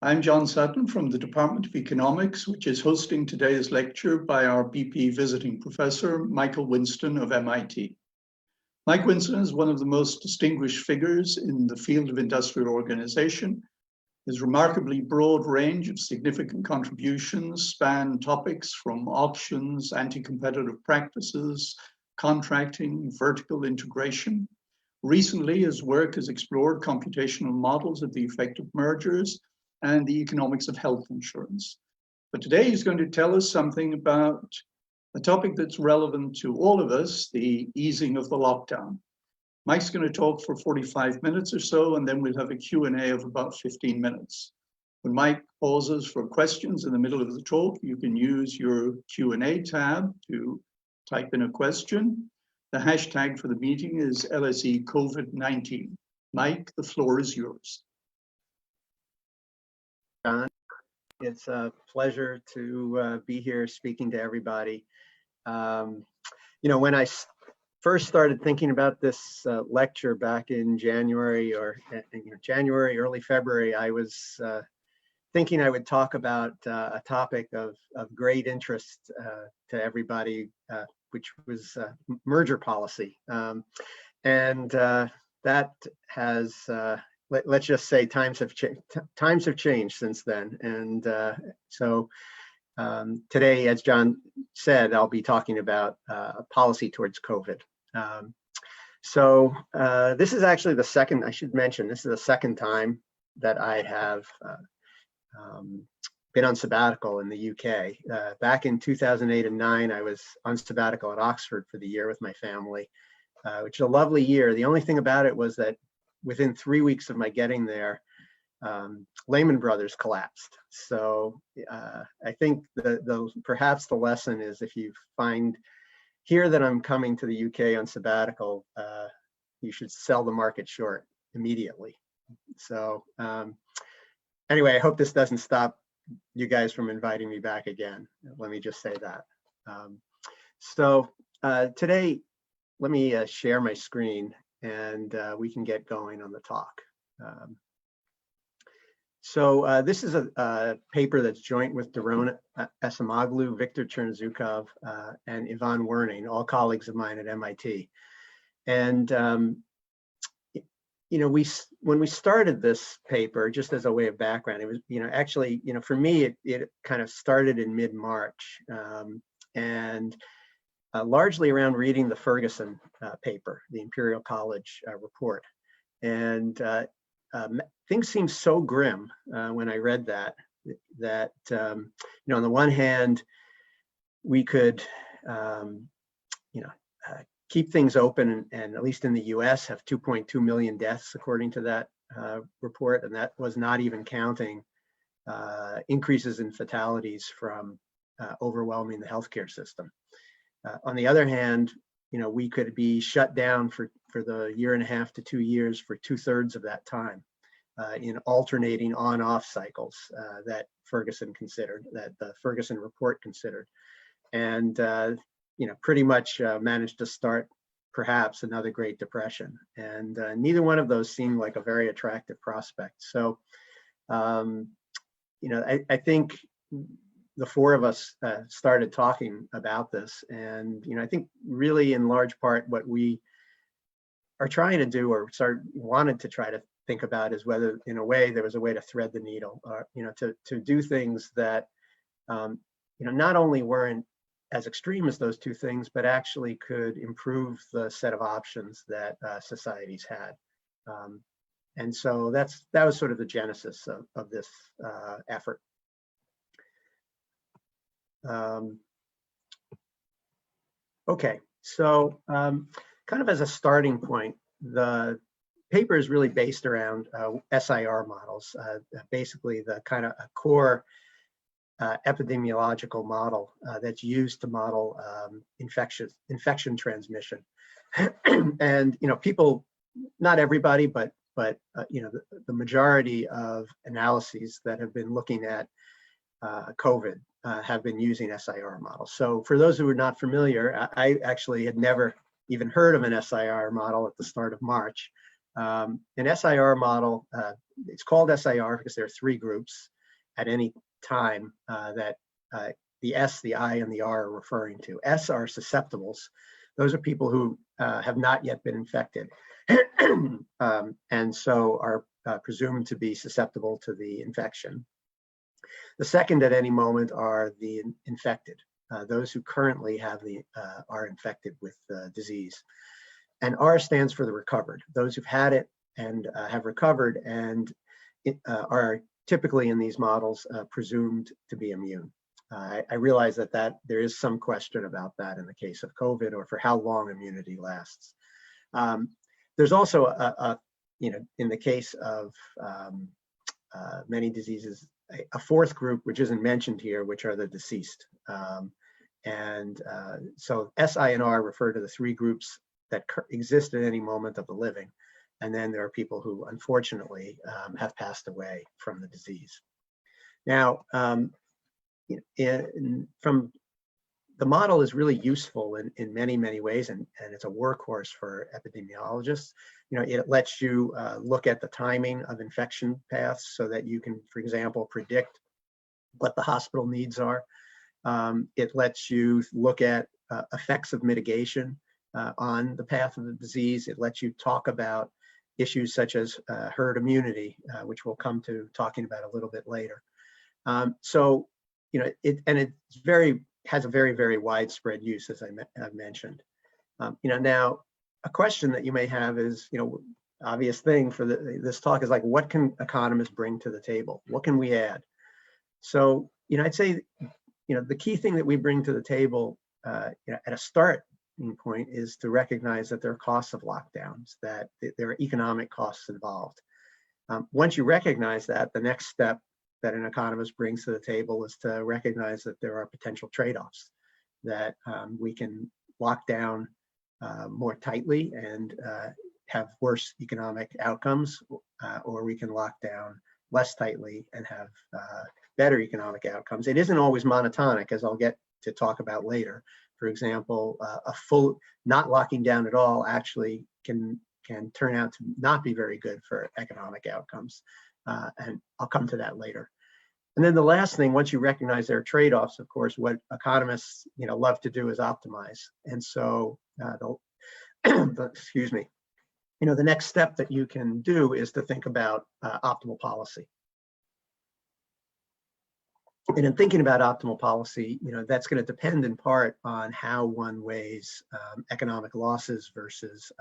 I'm John Sutton from the Department of Economics, which is hosting today's lecture by our BP visiting professor, Michael Whinston of MIT. Mike Whinston is one of the most distinguished figures in the field of industrial organization. His remarkably broad range of significant contributions span topics from auctions, anti-competitive practices, contracting, vertical integration. Recently, his work has explored computational models of the effect of mergers and the economics of health insurance. But today he's going to tell us something about a topic that's relevant to all of us, the easing of the lockdown. Mike's going to talk for 45 minutes or so, and then we'll have a Q&A of about 15 minutes. When Mike pauses for questions in the middle of the talk, you can use your Q&A tab to type in a question. The hashtag for the meeting is LSE COVID-19. Mike, the floor is yours. John, it's a pleasure to be here speaking to everybody. When I first started thinking about this lecture back in January January, early February, I was thinking I would talk about a topic of great interest to everybody, which was merger policy. That has, let's just say, times have changed since then. And so today, as John said, I'll be talking about policy towards COVID. This is actually the second, I should mention, this is the second time that I have been on sabbatical in the UK. Back in 2008 and 2009, I was on sabbatical at Oxford for the year with my family, which is a lovely year. The only thing about it was that within 3 weeks of my getting there, Lehman Brothers collapsed. So I think perhaps the lesson is, if you hear that I'm coming to the UK on sabbatical, you should sell the market short immediately. So anyway, I hope this doesn't stop you guys from inviting me back again. Let me just say that. Today, let me share my screen and we can get going on the talk. This is a paper that's joint with Daron Esamoglu, Viktor Chernzukov, and Ivan Werning, all colleagues of mine at MIT. And when we started this paper, just as a way of background, it was, actually, for me, it kind of started in mid-March, and largely around reading the Ferguson paper, the Imperial College report. And things seemed so grim when I read that on the one hand, we could, keep things open and at least in the US have 2.2 million deaths according to that report, and that was not even counting increases in fatalities from overwhelming the healthcare system. On the other hand, we could be shut down for the 1.5 to 2 years for 2/3 of that time in alternating on-off cycles that Ferguson considered, that the Ferguson report considered. And pretty much managed to start perhaps another Great Depression. And neither one of those seemed like a very attractive prospect. So, I think the four of us started talking about this. And, I think really in large part what we are trying to do, or wanted to try to think about, is whether in a way there was a way to thread the needle, or, to do things that, not only weren't as extreme as those two things, but actually could improve the set of options that societies had. And so that was sort of the genesis of this effort. Okay, so kind of as a starting point, the paper is really based around SIR models, basically the kind of a core epidemiological model that's used to model infection transmission. And people, not everybody, but the majority of analyses that have been looking at COVID have been using SIR models. So for those who are not familiar, I actually had never even heard of an SIR model at the start of March. An SIR model, it's called SIR because there are three groups at any time that the S, the I, and the R are referring to. S are susceptibles. Those are people who have not yet been infected and so are presumed to be susceptible to the infection. The second at any moment are the infected, those who currently have are infected with the disease. And R stands for the recovered, those who've had it and have recovered and are typically in these models presumed to be immune. I realize that there is some question about that in the case of COVID or for how long immunity lasts. There's also in the case of many diseases, a fourth group, which isn't mentioned here, which are the deceased. So SI and R refer to the three groups that exist at any moment of the living. And then there are people who unfortunately have passed away from the disease. Now, from the model is really useful in many, many ways, and it's a workhorse for epidemiologists. It lets you look at the timing of infection paths so that you can, for example, predict what the hospital needs are. It lets you look at effects of mitigation on the path of the disease. It lets you talk about issues such as herd immunity, which we'll come to talking about a little bit later. It has a very, very widespread use, as I've mentioned. Now, a question that you may have is, obvious thing for this talk is like, what can economists bring to the table? What can we add? So, I'd say, the key thing that we bring to the table at a starting point is to recognize that there are costs of lockdowns, that there are economic costs involved. Once you recognize that, the next step that an economist brings to the table is to recognize that there are potential trade-offs, that we can lock down more tightly and have worse economic outcomes, or we can lock down less tightly and have better economic outcomes. It isn't always monotonic, as I'll get to talk about later. For example, a full not locking down at all actually can turn out to not be very good for economic outcomes. And I'll come to that later. And then the last thing, once you recognize there are trade-offs, of course, what economists love to do is optimize. And so, excuse me, the next step that you can do is to think about optimal policy. And in thinking about optimal policy, that's going to depend in part on how one weighs economic losses versus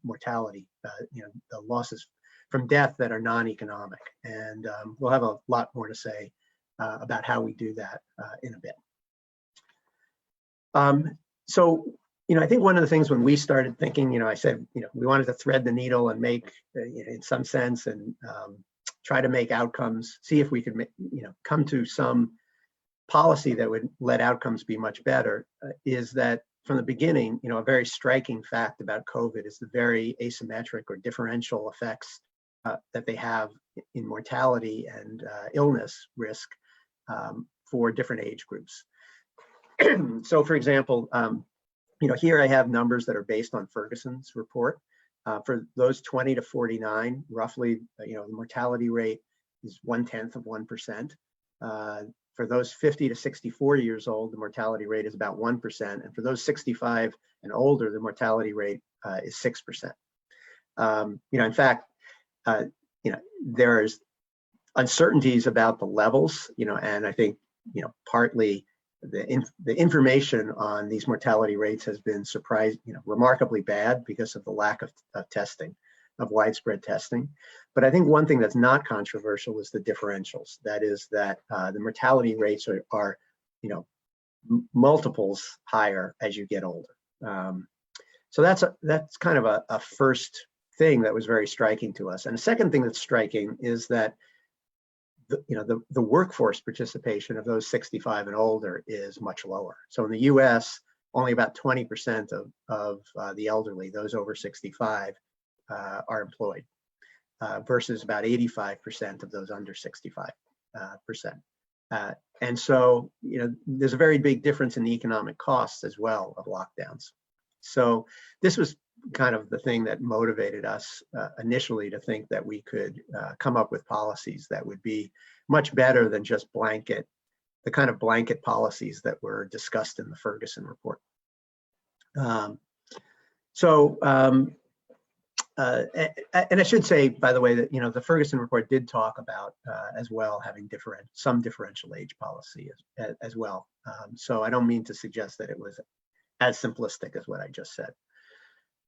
mortality, the losses from death that are non-economic. And we'll have a lot more to say about how we do that in a bit. I think one of the things when we started thinking, I said, we wanted to thread the needle and make, in some sense, and try to make outcomes, see if we could, come to some policy that would let outcomes be much better, is that from the beginning, a very striking fact about COVID is the very asymmetric or differential effects that they have in mortality and illness risk for different age groups. So, for example, here I have numbers that are based on Ferguson's report. For those 20 to 49, roughly, the mortality rate is 1/10 of 1%. For those 50 to 64 years old, the mortality rate is about 1%. And for those 65 and older, the mortality rate is 6%. In fact, there's uncertainties about the levels, and I think, partly the information on these mortality rates has been remarkably bad because of the lack of testing, of widespread testing. But I think one thing that's not controversial is the differentials. That is that the mortality rates are multiples higher as you get older. So that's kind of a first thing that was very striking to us. And the second thing that's striking is that the workforce participation of those 65 and older is much lower. So in the US, only about 20% of the elderly, those over 65, are employed, versus about 85% of those under 65%. And so, there's a very big difference in the economic costs as well of lockdowns. So this was kind of the thing that motivated us initially to think that we could come up with policies that would be much better than just the kind of blanket policies that were discussed in the Ferguson report. And I should say, by the way, that the Ferguson report did talk about as well having some differential age policy as well. So I don't mean to suggest that it was as simplistic as what I just said.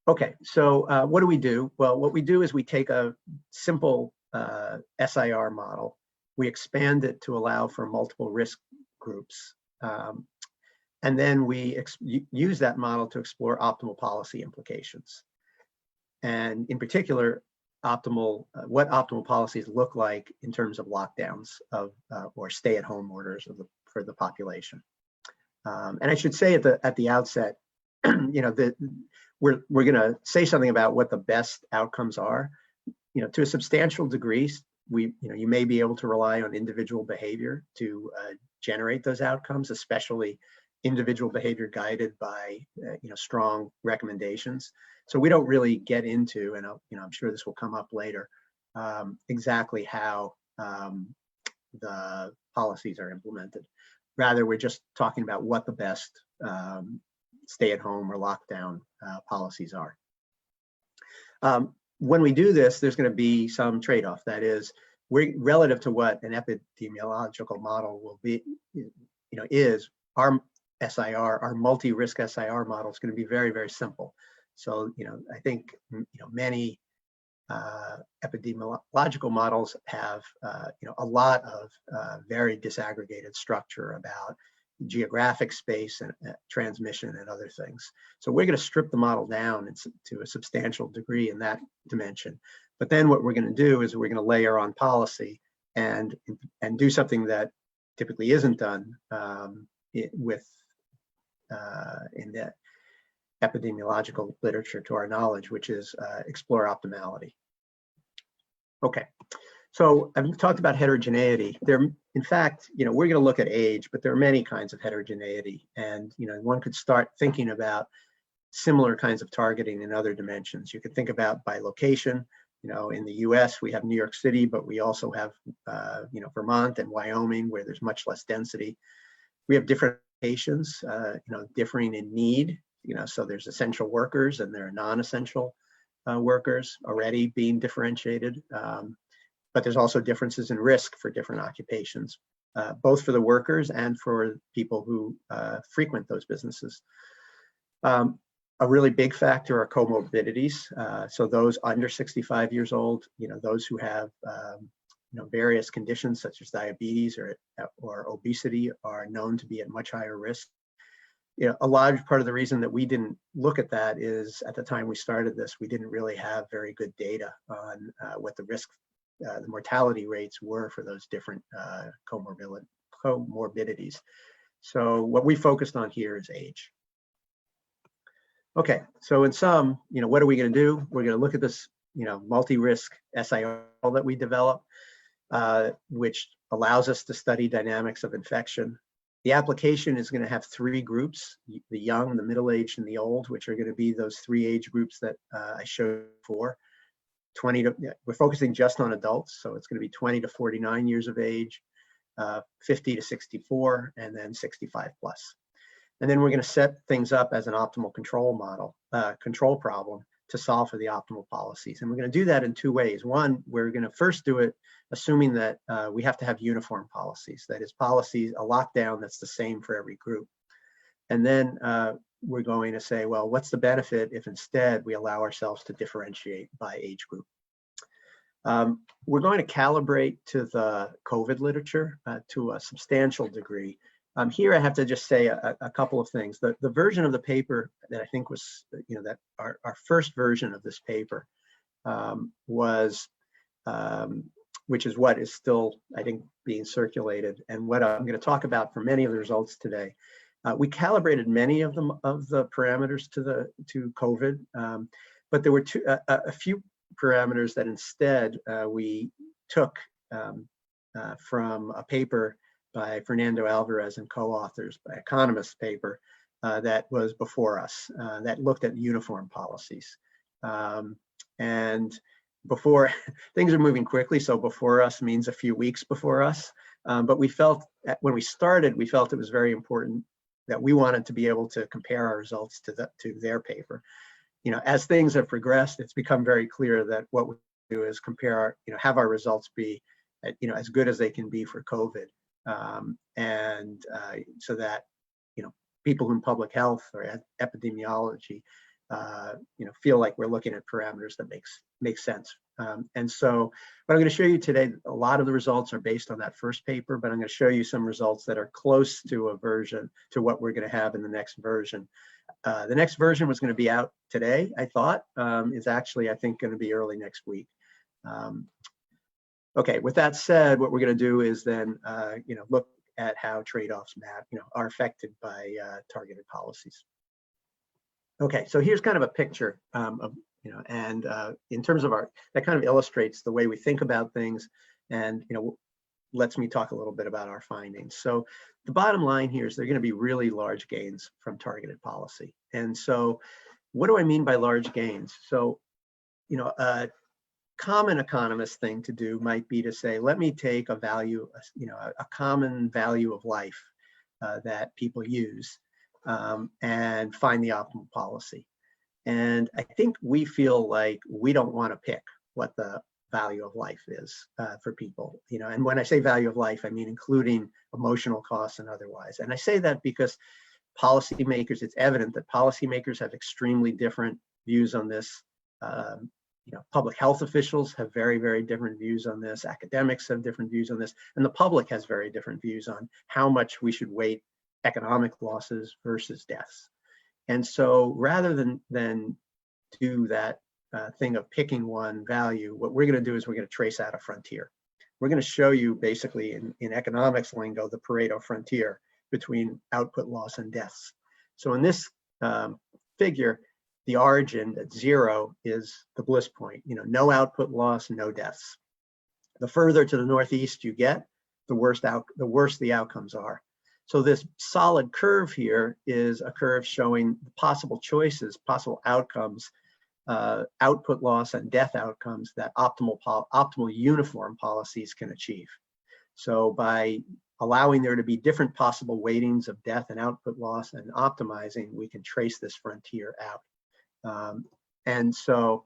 Okay, so what do? Well, what we do is we take a simple SIR model, we expand it to allow for multiple risk groups, and then we use that model to explore optimal policy implications. And in particular, what optimal policies look like in terms of lockdowns or stay-at-home orders for the population. And I should say at the outset, that we're going to say something about what the best outcomes are. To a substantial degree, you may be able to rely on individual behavior to generate those outcomes, especially individual behavior guided by strong recommendations. So we don't really get into, and I'm sure this will come up later, exactly how the policies are implemented. Rather, we're just talking about what the best stay-at-home or lockdown policies are. When we do this, there's going to be some trade-off. That is, relative to what an epidemiological model will be, is our SIR, our multi-risk SIR model is going to be very, very simple. So, I think, many epidemiological models have, a lot of very disaggregated structure about geographic space and transmission and other things. So we're going to strip the model down to a substantial degree in that dimension. But then what we're going to do is we're going to layer on policy and do something that typically isn't done in the epidemiological literature to our knowledge, which is explore optimality. Okay, so I've talked about heterogeneity. In fact, we're going to look at age, but there are many kinds of heterogeneity, and one could start thinking about similar kinds of targeting in other dimensions. You could think about by location. In the U.S. we have New York City, but we also have Vermont and Wyoming, where there's much less density. We have different locations, differing in need. So there's essential workers and there are non-essential workers already being differentiated. But there's also differences in risk for different occupations, both for the workers and for people who frequent those businesses. A really big factor are comorbidities. So those under 65 years old, those who have various conditions such as diabetes or obesity are known to be at much higher risk. A large part of the reason that we didn't look at that is at the time we started this, we didn't really have very good data on what the mortality rates were for those different comorbidities. So what we focused on here is age. Okay, so in sum, what are we going to do? We're going to look at this, multi-risk SIR that we developed, which allows us to study dynamics of infection. The application is going to have three groups: the young, the middle-aged, and the old, which are going to be those three age groups that I showed before. We're focusing just on adults, so it's going to be 20 to 49 years of age, 50 to 64, and then 65 plus. And then we're going to set things up as an optimal control problem to solve for the optimal policies. And we're going to do that in two ways. One, we're going to first do it assuming that we have to have uniform policies, that is, policies, a lockdown that's the same for every group. And then we're going to say, well, what's the benefit if instead we allow ourselves to differentiate by age group? We're going to calibrate to the COVID literature to a substantial degree. Here I have to just say a couple of things. The version of the paper that I think was, that our first version of this paper was, which is what is still, I think, being circulated, and what I'm going to talk about for many of the results today. We calibrated many of the parameters to COVID, but there were a few parameters that instead we took from a paper by Fernando Alvarez and co-authors, by economist paper, that was before us that looked at uniform policies. And before, things are moving quickly, so before us means a few weeks before us. But we felt, when we started, we felt it was very important that we wanted to be able to compare our results to their paper. As things have progressed, it's become very clear that what we do is compare our, have our results be, as good as they can be for COVID, so that people in public health or epidemiology, feel like we're looking at parameters that makes sense. And so what I'm going to show you today, a lot of the results are based on that first paper, but I'm going to show you some results that are close to a version to what we're going to have in the next version. The next version was going to be out today, I thought, is actually, I think, going to be early next week. Okay, with that said, what we're going to do is then, look at how trade-offs are affected by targeted policies. Okay, so here's kind of a picture of, and in terms of that kind of illustrates the way we think about things, and lets me talk a little bit about our findings. So the bottom line here is there are going to be really large gains from targeted policy. And so what do I mean by large gains? So, a common economist thing to do might be to say, let me take a value, a common value of life that people use, and find the optimal policy. And I think we feel like we don't want to pick what the value of life is for people, and when I say value of life, I mean including emotional costs and otherwise. And I say that because policymakers, it's evident that policymakers have extremely different views on this. Public health officials have very, very different views on this. Academics have different views on this, and the public has very different views on how much we should weight economic losses versus deaths. And so rather than do that thing of picking one value, what we're going to do is we're going to trace out a frontier. We're going to show you basically in economics lingo, the Pareto frontier between output loss and deaths. So in this figure, the origin at 0 is the bliss point, no output loss, no deaths. The further to the northeast you get, the worse the outcomes are. So this solid curve here is a curve showing possible choices, possible outcomes, output loss and death outcomes that optimal uniform policies can achieve. So by allowing there to be different possible weightings of death and output loss and optimizing, we can trace this frontier out. And so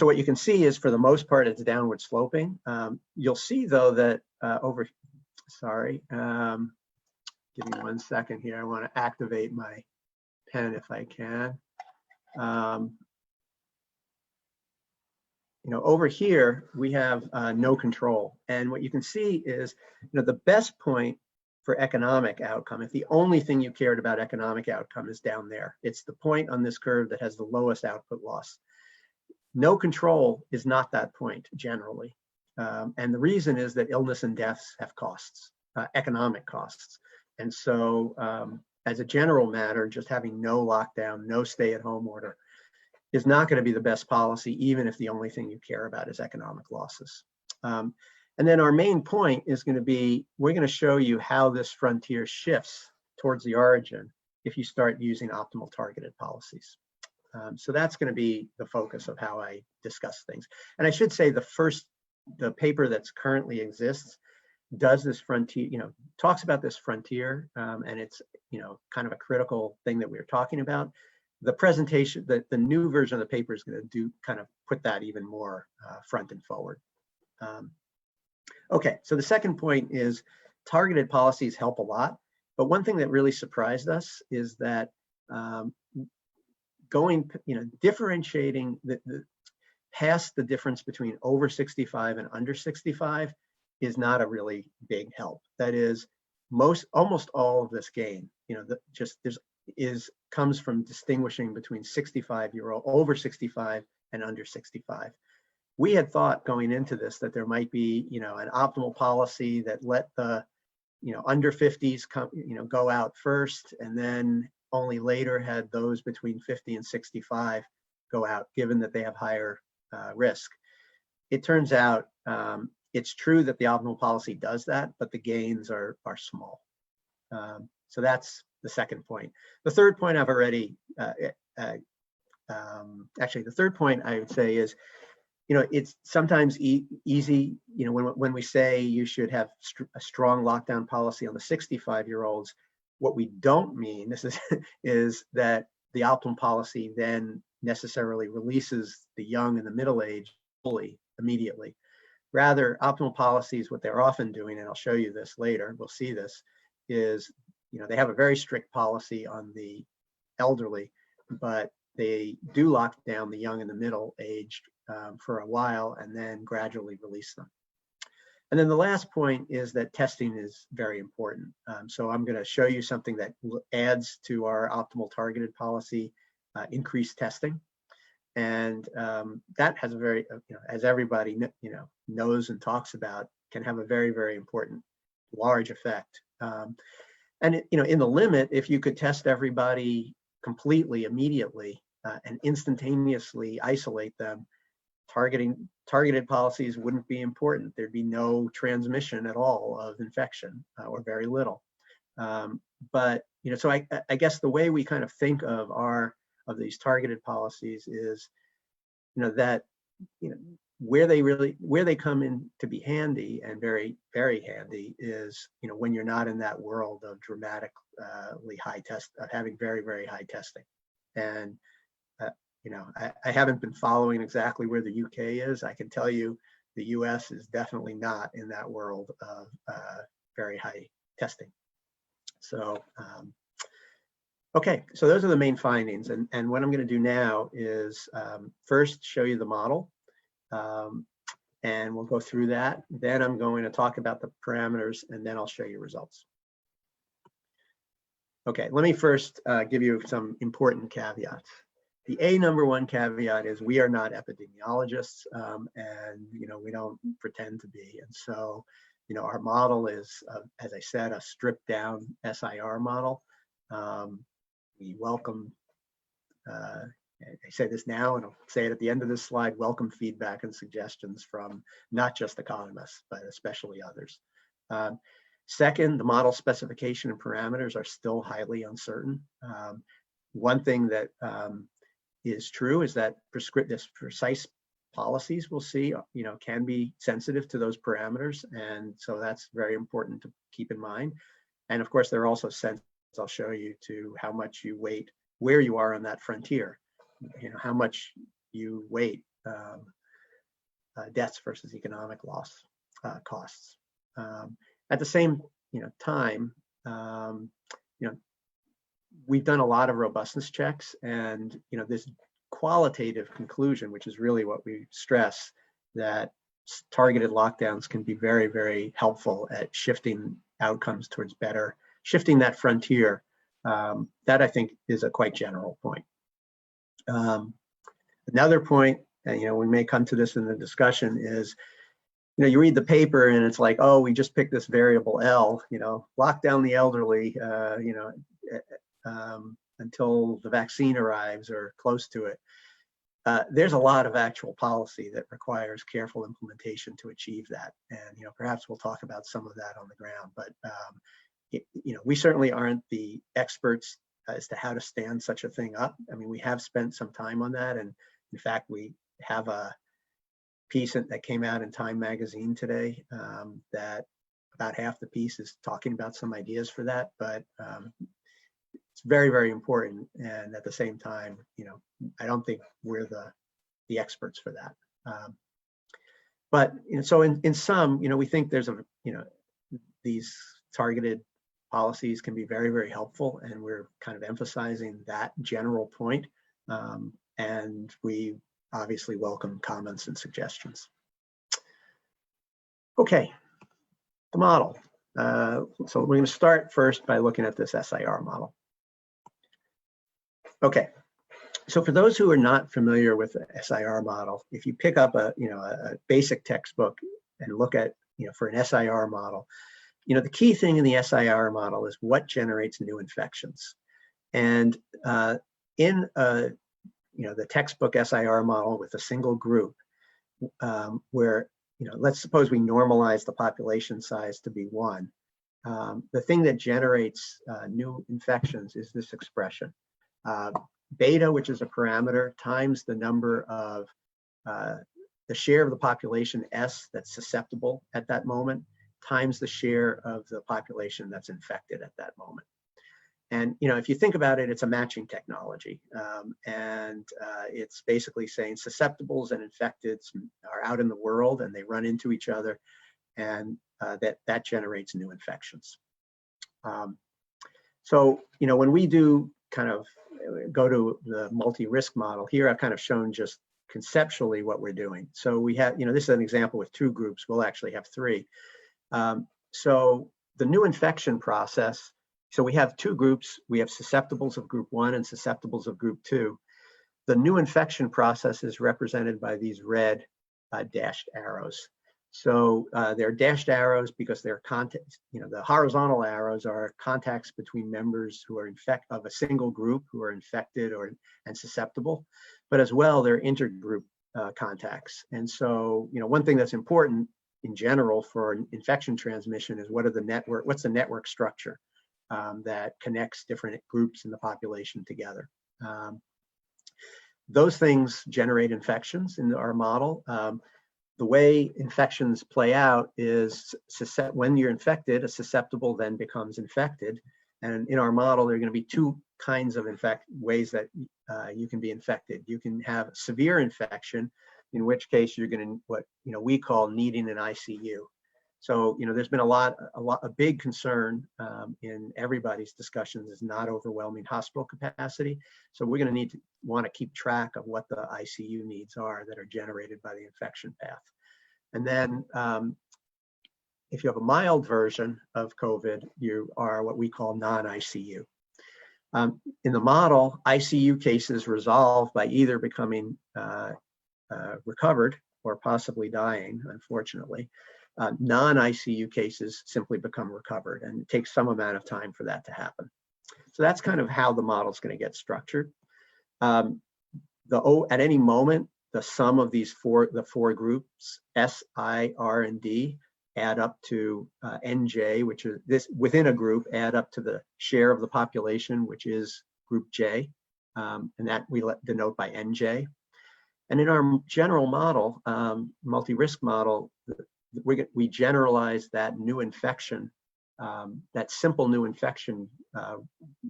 what you can see is, for the most part, it's downward sloping. You'll see though that give me 1 second here. I want to activate my pen if I can. Over here we have no control, and what you can see is, the best point for economic outcome, if the only thing you cared about economic outcome, is down there. It's the point on this curve that has the lowest output loss. No control is not that point generally. And the reason is that illness and deaths have costs, economic costs. And so as a general matter, just having no lockdown, no stay-at-home order is not going to be the best policy, even if the only thing you care about is economic losses. And then our main point is going to be, we're going to show you how this frontier shifts towards the origin if you start using optimal targeted policies. So that's going to be the focus of how I discuss things. And I should say the paper that's currently exists does this frontier, talks about this frontier, and it's, kind of a critical thing that we were talking about. The presentation, the new version of the paper is going to put that even more front and forward. Okay, so the second point is targeted policies help a lot, but one thing that really surprised us is that differentiating past the difference between over 65 and under 65 is not a really big help. That is, almost all of this gain, comes from distinguishing between over 65 and under 65. We had thought going into this that there might be, an optimal policy that let the, under 50s go out first, and then only later had those between 50 and 65 go out, given that they have higher risk. It turns out it's true that the optimal policy does that, but the gains are small. So that's the second point. The third point I've already, actually, the third point I would say is, it's sometimes easy, when we say you should have a strong lockdown policy on the 65-year-olds, what we don't mean is that the optimal policy then necessarily releases the young and the middle age fully immediately. Rather, optimal policies, what they're often doing, and I'll show you this later, we'll see this, is they have a very strict policy on the elderly, but they do lock down the young and the middle aged for a while and then gradually release them. And then the last point is that testing is very important. So I'm going to show you something that adds to our optimal targeted policy, increased testing. And that has a very, as everybody knows and talks about, can have a very, very important, large effect. And in the limit, if you could test everybody completely immediately and instantaneously isolate them, targeted policies wouldn't be important. There'd be no transmission at all of infection, or very little. But so I guess the way we kind of think of these targeted policies is, that where they come in to be handy and very, very handy is, when you're not in that world of dramatically high of having very, very high testing. And I haven't been following exactly where the UK is. I can tell you the US is definitely not in that world of very high testing. So, okay, so those are the main findings. And what I'm going to do now is first show you the model, and we'll go through that. Then I'm going to talk about the parameters, and then I'll show you results. Okay, let me first give you some important caveats. The number one caveat is we are not epidemiologists, and we don't pretend to be. And so, our model is, as I said, a stripped down SIR model. We welcome, I say this now and I'll say it at the end of this slide, welcome feedback and suggestions from not just economists, but especially others. Second, the model specification and parameters are still highly uncertain. One thing that is true is that precise policies we'll see, can be sensitive to those parameters. And so that's very important to keep in mind. And of course, they're also sensitive, I'll show you, to how much you weight, where you are on that frontier, how much you weight deaths versus economic loss costs. At the same time, we've done a lot of robustness checks, and this qualitative conclusion, which is really what we stress, that targeted lockdowns can be very, very helpful at shifting outcomes towards better, shifting that frontier. That I think is a quite general point. Another point, we may come to this in the discussion, is you read the paper and it's like, oh, we just picked this variable L, lock down the elderly, until the vaccine arrives or close to it. There's a lot of actual policy that requires careful implementation to achieve that. And, perhaps we'll talk about some of that on the ground, but, we certainly aren't the experts as to how to stand such a thing up. I mean, we have spent some time on that. And in fact, we have a piece that came out in Time magazine today that about half the piece is talking about some ideas for that, but it's very, very important. And at the same time, I don't think we're the experts for that. But so in sum, we think there's these targeted policies can be very, very helpful, and we're kind of emphasizing that general point. And we obviously welcome comments and suggestions. Okay, the model. So we're going to start first by looking at this SIR model. Okay, so for those who are not familiar with the SIR model, if you pick up a basic textbook and look at, for an SIR model, the key thing in the SIR model is what generates new infections. And in the textbook SIR model with a single group, where, let's suppose we normalize the population size to be 1. the thing that generates new infections is this expression. Beta, which is a parameter, times the number of the share of the population S that's susceptible at that moment, times the share of the population that's infected at that moment. And if you think about it, it's a matching technology, and it's basically saying susceptibles and infecteds are out in the world and they run into each other, and that generates new infections. So when we do kind of go to the multi-risk model here, I've kind of shown just conceptually what we're doing. So we have, this is an example with 2 groups. We'll actually have 3. So the new infection process. So we have 2 groups. We have susceptibles of group 1 and susceptibles of group 2. The new infection process is represented by these red dashed arrows. So they're dashed arrows because they're contacts. The horizontal arrows are contacts between members who are of a single group who are infected and susceptible, but as well they're intergroup contacts. And so one thing that's important in general for infection transmission is what's the network structure that connects different groups in the population together. Those things generate infections in our model. The way infections play out is when you're infected, a susceptible then becomes infected. And in our model, there are going to be 2 kinds of ways that you can be infected. You can have severe infection, in which case you're going to what we call needing an ICU. So there's been a big concern in everybody's discussions is not overwhelming hospital capacity. So we're going to want to keep track of what the ICU needs are that are generated by the infection path. And then if you have a mild version of COVID, you are what we call non-ICU. In the model, ICU cases resolve by either becoming recovered or possibly dying, unfortunately. Non-ICU cases simply become recovered, and it takes some amount of time for that to happen. So that's kind of how the model is going to get structured. At any moment, the sum of the 4 groups, S, I, R, and D, add up to NJ, which is this within a group, add up to the share of the population, which is group J, and that we denote by NJ. And in our general model, multi-risk model, we generalize that new infection, that simple new infection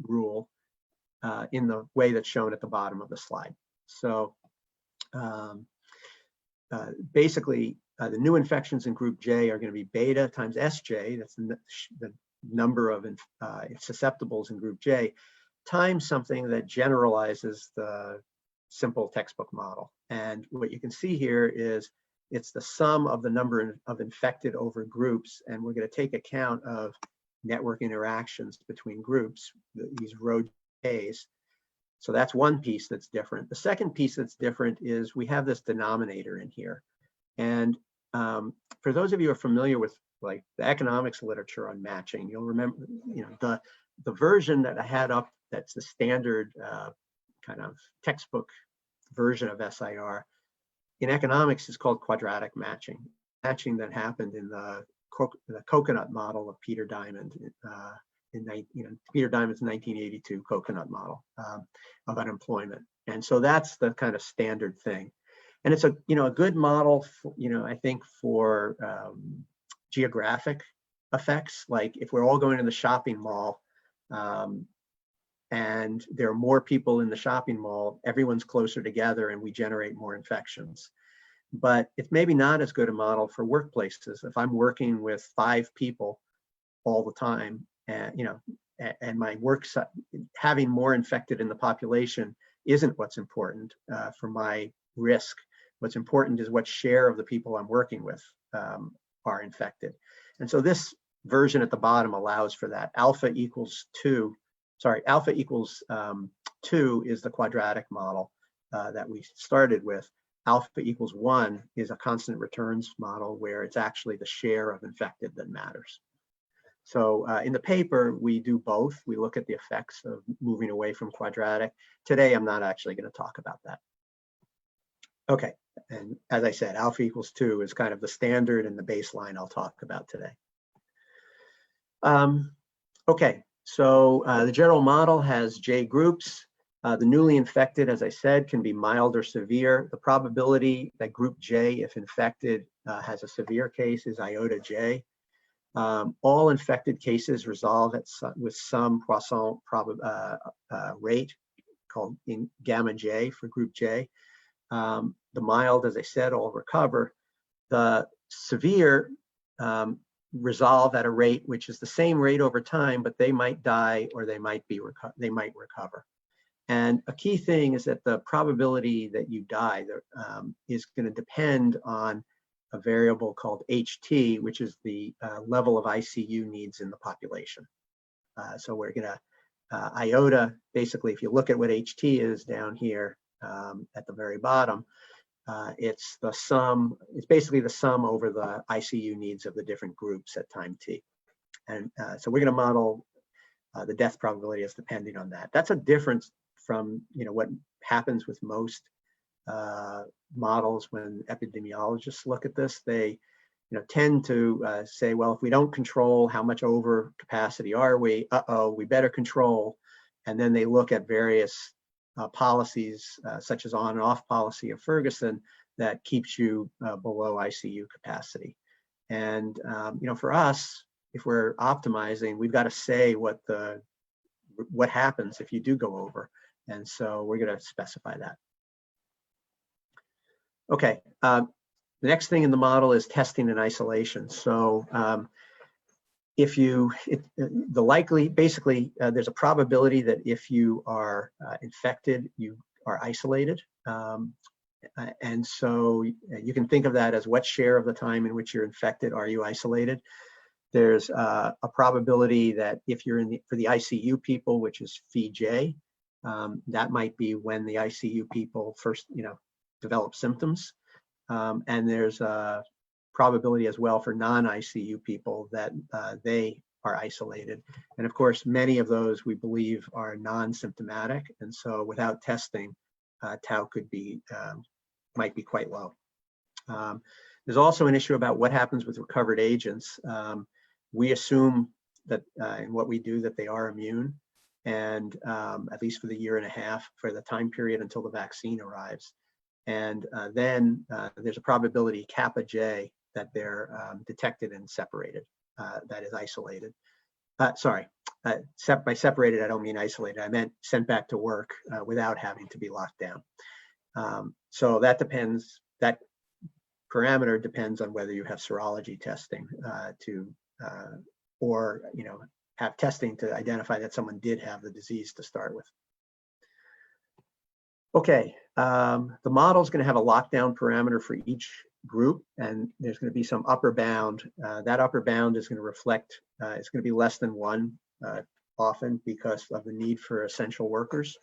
rule in the way that's shown at the bottom of the slide. So basically, the new infections in group J are going to be beta times SJ, that's the number of susceptibles in group J, times something that generalizes the simple textbook model. And what you can see here is it's the sum of the number of infected over groups, and we're going to take account of network interactions between groups, these row Ks. So that's one piece that's different. The second piece that's different is we have this denominator in here. And for those of you who are familiar with like the economics literature on matching, you'll remember, the version that I had up, that's the standard kind of textbook version of SIR. In economics, is called quadratic matching. Matching that happened in the coconut model of Peter Diamond, Peter Diamond's 1982 coconut model of unemployment. And so that's the kind of standard thing. And it's a good model for, I think for geographic effects, like if we're all going to the shopping mall and there are more people in the shopping mall, everyone's closer together and we generate more infections. But it's maybe not as good a model for workplaces. If I'm working with 5 people all the time, and my work having more infected in the population isn't what's important for my risk. What's important is what share of the people I'm working with are infected. And so this version at the bottom allows for that. Alpha equals 2 is the quadratic model that we started with. Alpha equals 1 is a constant returns model where it's actually the share of infected that matters. So in the paper, we do both. We look at the effects of moving away from quadratic. Today, I'm not actually going to talk about that. Okay, and as I said, alpha equals 2 is kind of the standard and the baseline I'll talk about today. Okay, so the general model has J groups. The newly infected, as I said, can be mild or severe. The probability that group J, if infected, has a severe case is iota J. All infected cases resolve with some Poisson rate called in gamma J for group J. The mild, as I said, all recover. The severe resolve at a rate which is the same rate over time, but they might die or they might recover. And a key thing is that the probability that you die is going to depend on a variable called HT, which is the level of ICU needs in the population. So we're going to iota, basically, if you look at what HT is down here at the very bottom, it's the sum, it's basically the sum over the ICU needs of the different groups at time t. And so we're going to model the death probability as depending on that. That's a difference from what happens with most models when epidemiologists look at this. They tend to say, well, if we don't control how much over capacity are we, we better control. And then they look at various policies, such as on and off policy of Ferguson, that keeps you below ICU capacity. And for us, if we're optimizing, we've got to say what happens if you do go over. And so we're going to specify that. Okay, the next thing in the model is testing and isolation. So basically, there's a probability that if you are infected, you are isolated. And so you can think of that as what share of the time in which you're infected are you isolated. There's a probability that if you're for the ICU people, which is phi j, that might be when the ICU people first, develop symptoms. And there's a probability as well for non-ICU people that they are isolated. And of course, many of those we believe are non-symptomatic. And so without testing, tau might be quite low. There's also an issue about what happens with recovered agents. We assume that in what we do that they are immune, and at least for the year and a half, for the time period until the vaccine arrives. And then there's a probability kappa J that they're detected and separated, that is isolated. By separated, I don't mean isolated. I meant sent back to work without having to be locked down. So that depends, that parameter depends on whether you have serology testing or have testing to identify that someone did have the disease to start with. Okay, the model is going to have a lockdown parameter for each group, and there's going to be some upper bound. That upper bound is going to reflect, it's going to be less than 1 often because of the need for essential workers.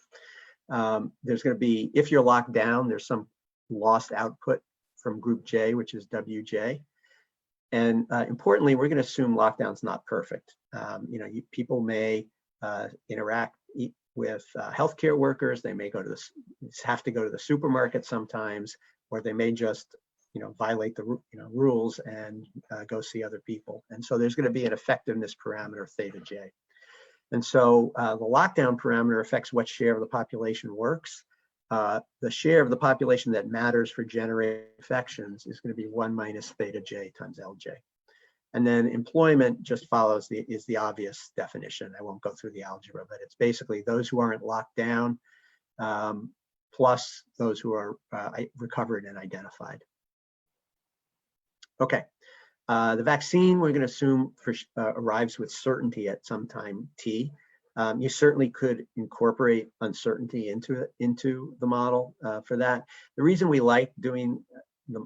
There's going to be, if you're locked down, there's some lost output from group J, which is WJ. And importantly, we're going to assume lockdown's not perfect. People may interact with healthcare workers. They may have to go to the supermarket sometimes, or they may just violate the rules and go see other people. And so there's going to be an effectiveness parameter, theta J. And so the lockdown parameter affects what share of the population works. The share of the population that matters for generating infections is going to be 1 minus theta J times LJ. And then employment just follows is the obvious definition. I won't go through the algebra, but it's basically those who aren't locked down plus those who are recovered and identified. Okay, the vaccine we're going to assume arrives with certainty at some time t. You certainly could incorporate uncertainty into the model for that. The reason we like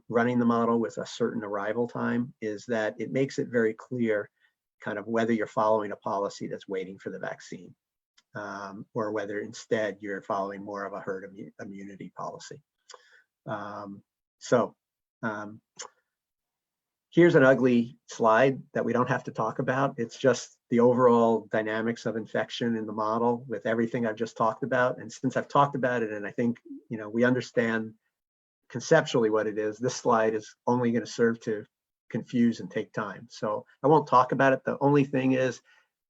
running the model with a certain arrival time is that it makes it very clear kind of whether you're following a policy that's waiting for the vaccine or whether instead you're following more of a herd immunity policy. Here's an ugly slide that we don't have to talk about. It's just the overall dynamics of infection in the model with everything I've just talked about. And since I've talked about it, and I think we understand conceptually what it is, this slide is only going to serve to confuse and take time. So I won't talk about it. The only thing is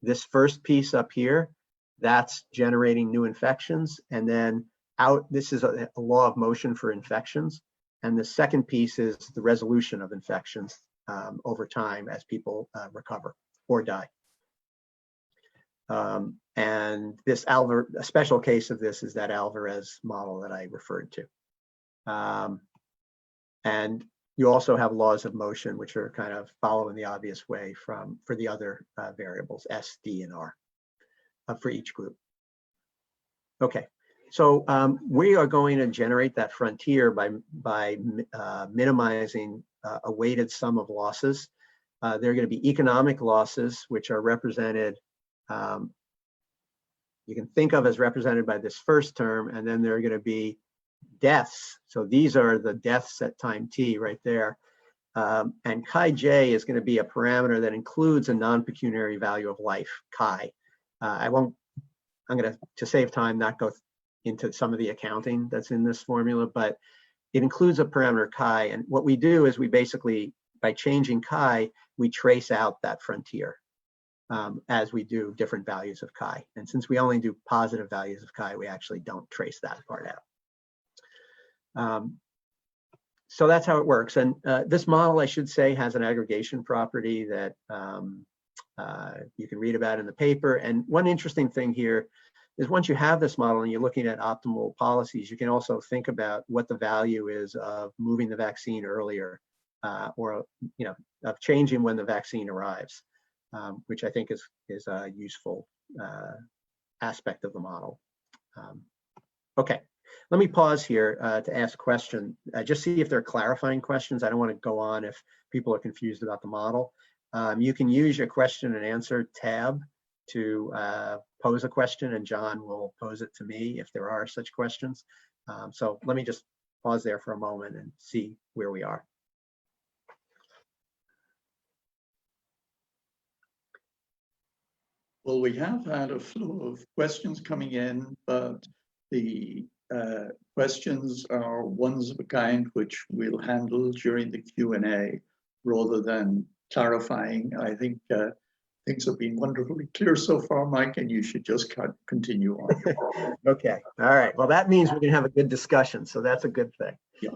this first piece up here, that's generating new infections. And then out, this is a law of motion for infections. And the second piece is the resolution of infections over time as people recover or die. And this a special case of this is that Alvarez model that I referred to. And you also have laws of motion, which are kind of following the obvious way for the other variables, S, D, and R for each group. Okay, so we are going to generate that frontier by minimizing a weighted sum of losses. There are going to be economic losses, which are represented, you can think of as represented by this first term, and then there are going to be deaths. So these are the deaths at time t right there. And chi-j is going to be a parameter that includes a non-pecuniary value of life, chi. I'm going to save time, not go into some of the accounting that's in this formula, but it includes a parameter chi. And what we do is we basically, by changing chi, we trace out that frontier as we do different values of chi. And since we only do positive values of chi, we actually don't trace that part out. So that's how it works. And this model, I should say, has an aggregation property that you can read about in the paper. And one interesting thing here is once you have this model and you're looking at optimal policies, you can also think about what the value is of moving the vaccine earlier or of changing when the vaccine arrives, which I think is a useful aspect of the model. Okay. Let me pause here to ask a question, just see if there are clarifying questions. I don't want to go on if people are confused about the model. You can use your question and answer tab to pose a question, and John will pose it to me if there are such questions. So let me just pause there for a moment and see where we are. Well, we have had a flow of questions coming in, but the questions are ones of a kind which we'll handle during the Q&A rather than clarifying. I think things have been wonderfully clear so far, Mike, and you should just continue on. Okay, all right. Well, that means we're going to have a good discussion, so that's a good thing. Yeah.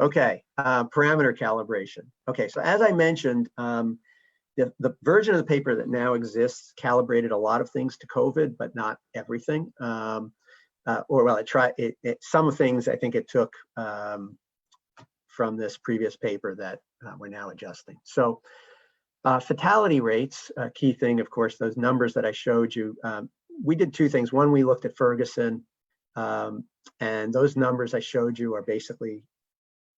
Okay, parameter calibration. Okay, so as I mentioned, the version of the paper that now exists calibrated a lot of things to COVID, but not everything. Some things I think it took from this previous paper that we're now adjusting. So fatality rates, a key thing, of course, those numbers that I showed you, we did two things. One, we looked at Ferguson, and those numbers I showed you are basically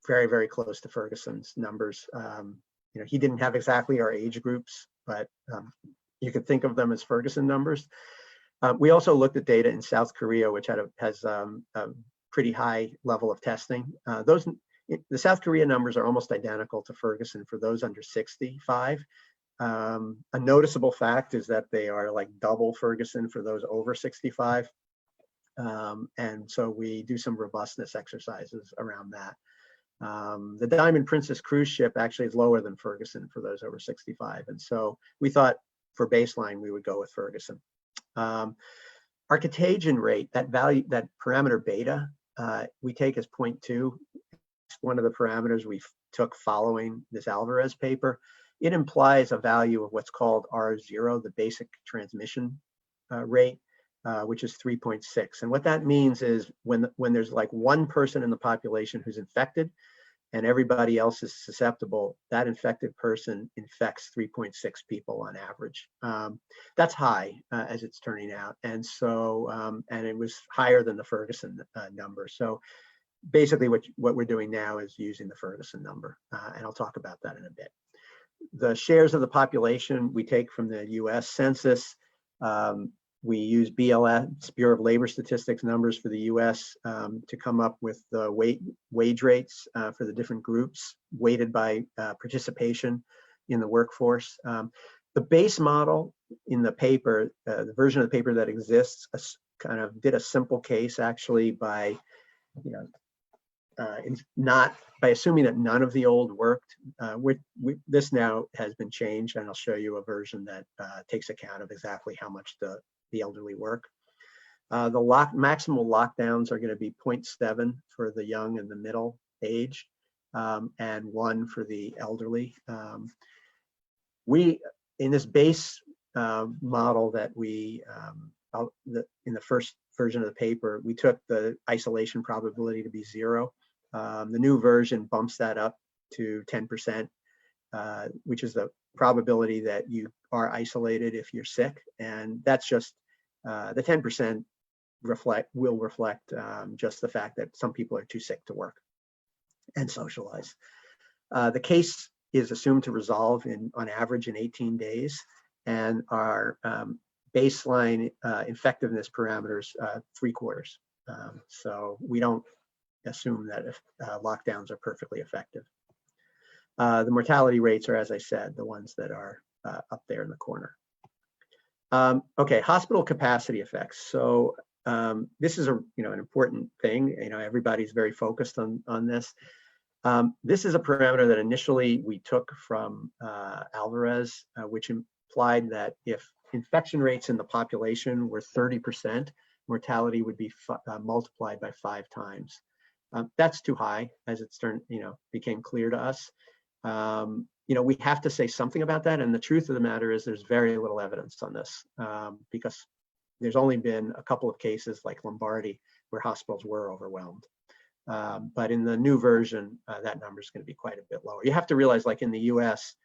very, very close to Ferguson's numbers. He didn't have exactly our age groups, but you could think of them as Ferguson numbers. We also looked at data in South Korea, which has a pretty high level of testing. The South Korea numbers are almost identical to Ferguson for those under 65. A noticeable fact is that they are like double Ferguson for those over 65. And so we do some robustness exercises around that. The Diamond Princess cruise ship actually is lower than Ferguson for those over 65. And so we thought for baseline, we would go with Ferguson. Our contagion rate, that value, that parameter beta, we take as 0.2. It's one of the parameters we took following this Alvarez paper. It implies a value of what's called R0, the basic transmission rate, which is 3.6. And what that means is when there's like one person in the population who's infected and everybody else is susceptible, that infected person infects 3.6 people on average. That's high as it's turning out. And so, and it was higher than the Ferguson number. So basically what we're doing now is using the Ferguson number, and I'll talk about that in a bit. The shares of the population we take from the US Census. We use BLS, Bureau of Labor Statistics numbers for the US to come up with the wage rates for the different groups weighted by participation in the workforce. The base model in the paper, the version of the paper that exists, kind of did a simple case actually by, not by assuming that none of the old worked. This now has been changed, and I'll show you a version that takes account of exactly how much the elderly work. The maximal lockdowns are going to be 0.7 for the young and the middle age, and 1 for the elderly. In this base model that we, in the first version of the paper, we took the isolation probability to be 0. The new version bumps that up to 10%, which is the probability that you are isolated if you're sick. And that's just, the 10% will reflect just the fact that some people are too sick to work and socialize. The case is assumed to resolve on average in 18 days, and our baseline effectiveness parameters 3/4. So we don't assume that if lockdowns are perfectly effective. The mortality rates are, as I said, the ones that are up there in the corner. Okay, hospital capacity effects. So this is an important thing. Everybody's very focused on this. This is a parameter that initially we took from Alvarez, which implied that if infection rates in the population were 30%, mortality would be multiplied by 5 times. That's too high, as it's became clear to us. We have to say something about that, and the truth of the matter is there's very little evidence on this, because there's only been a couple of cases like Lombardy where hospitals were overwhelmed. But in the new version, that number is going to be quite a bit lower. You have to realize, like in the US,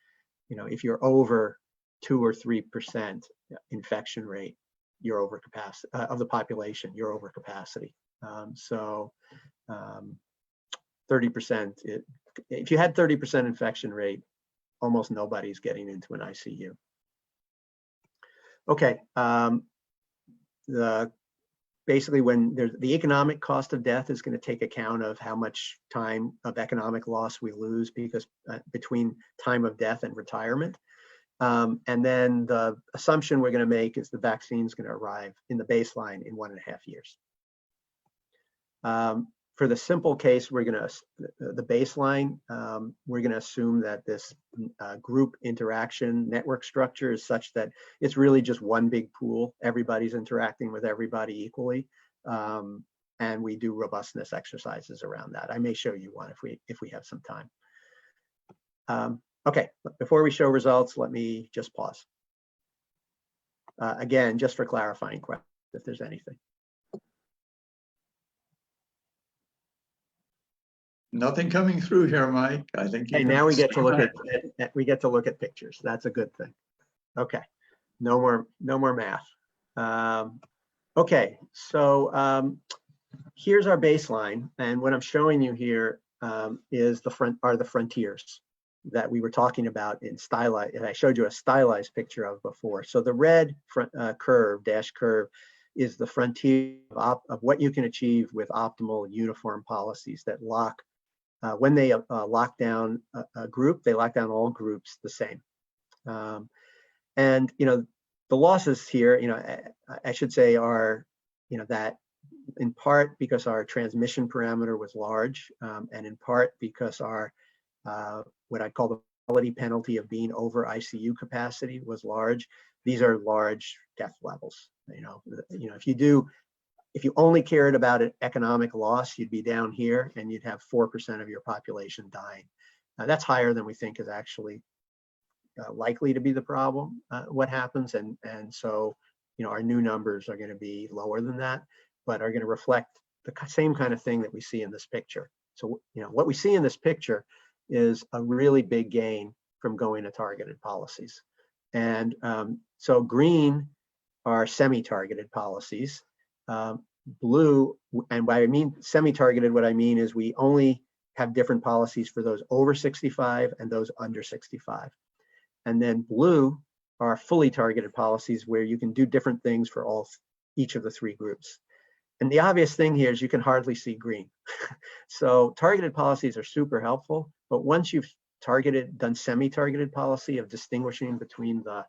if you're over 2 or 3% infection rate, you're over capacity of the population, you're over capacity. So 30%, if you had 30% infection rate, almost nobody's getting into an ICU. Okay, basically when the economic cost of death is going to take account of how much time of economic loss we lose because between time of death and retirement. And then the assumption we're going to make is the vaccine is going to arrive in the baseline in 1.5 years. For the simple case, the baseline, we're going to assume that this group interaction network structure is such that it's really just one big pool. Everybody's interacting with everybody equally. And we do robustness exercises around that. I may show you one if we have some time. Okay, before we show results, let me just pause. Again, just for clarifying questions, if there's anything. Nothing coming through here, Mike. I think. Hey, now we get to look at pictures. That's a good thing. Okay, no more math. Okay, so here's our baseline, and what I'm showing you here is the frontiers that we were talking about in stylized, and I showed you a stylized picture of before. So the red dash curve, is the frontier of what you can achieve with optimal uniform policies that lock, when they lock down a group, they lock down all groups the same. And the losses here, I should say, are that in part because our transmission parameter was large, and in part because our what I call the quality penalty of being over ICU capacity was large. These are large death levels. If you only cared about an economic loss, you'd be down here and you'd have 4% of your population dying. That's higher than we think is actually likely to be the problem, what happens. And so, our new numbers are going to be lower than that, but are going to reflect the same kind of thing that we see in this picture. So, what we see in this picture is a really big gain from going to targeted policies. And so green are semi-targeted policies. Blue, and by I mean semi-targeted, what I mean is we only have different policies for those over 65 and those under 65. And then blue are fully targeted policies where you can do different things for each of the 3 groups. And the obvious thing here is you can hardly see green. So targeted policies are super helpful, but once you've done semi-targeted policy of distinguishing between the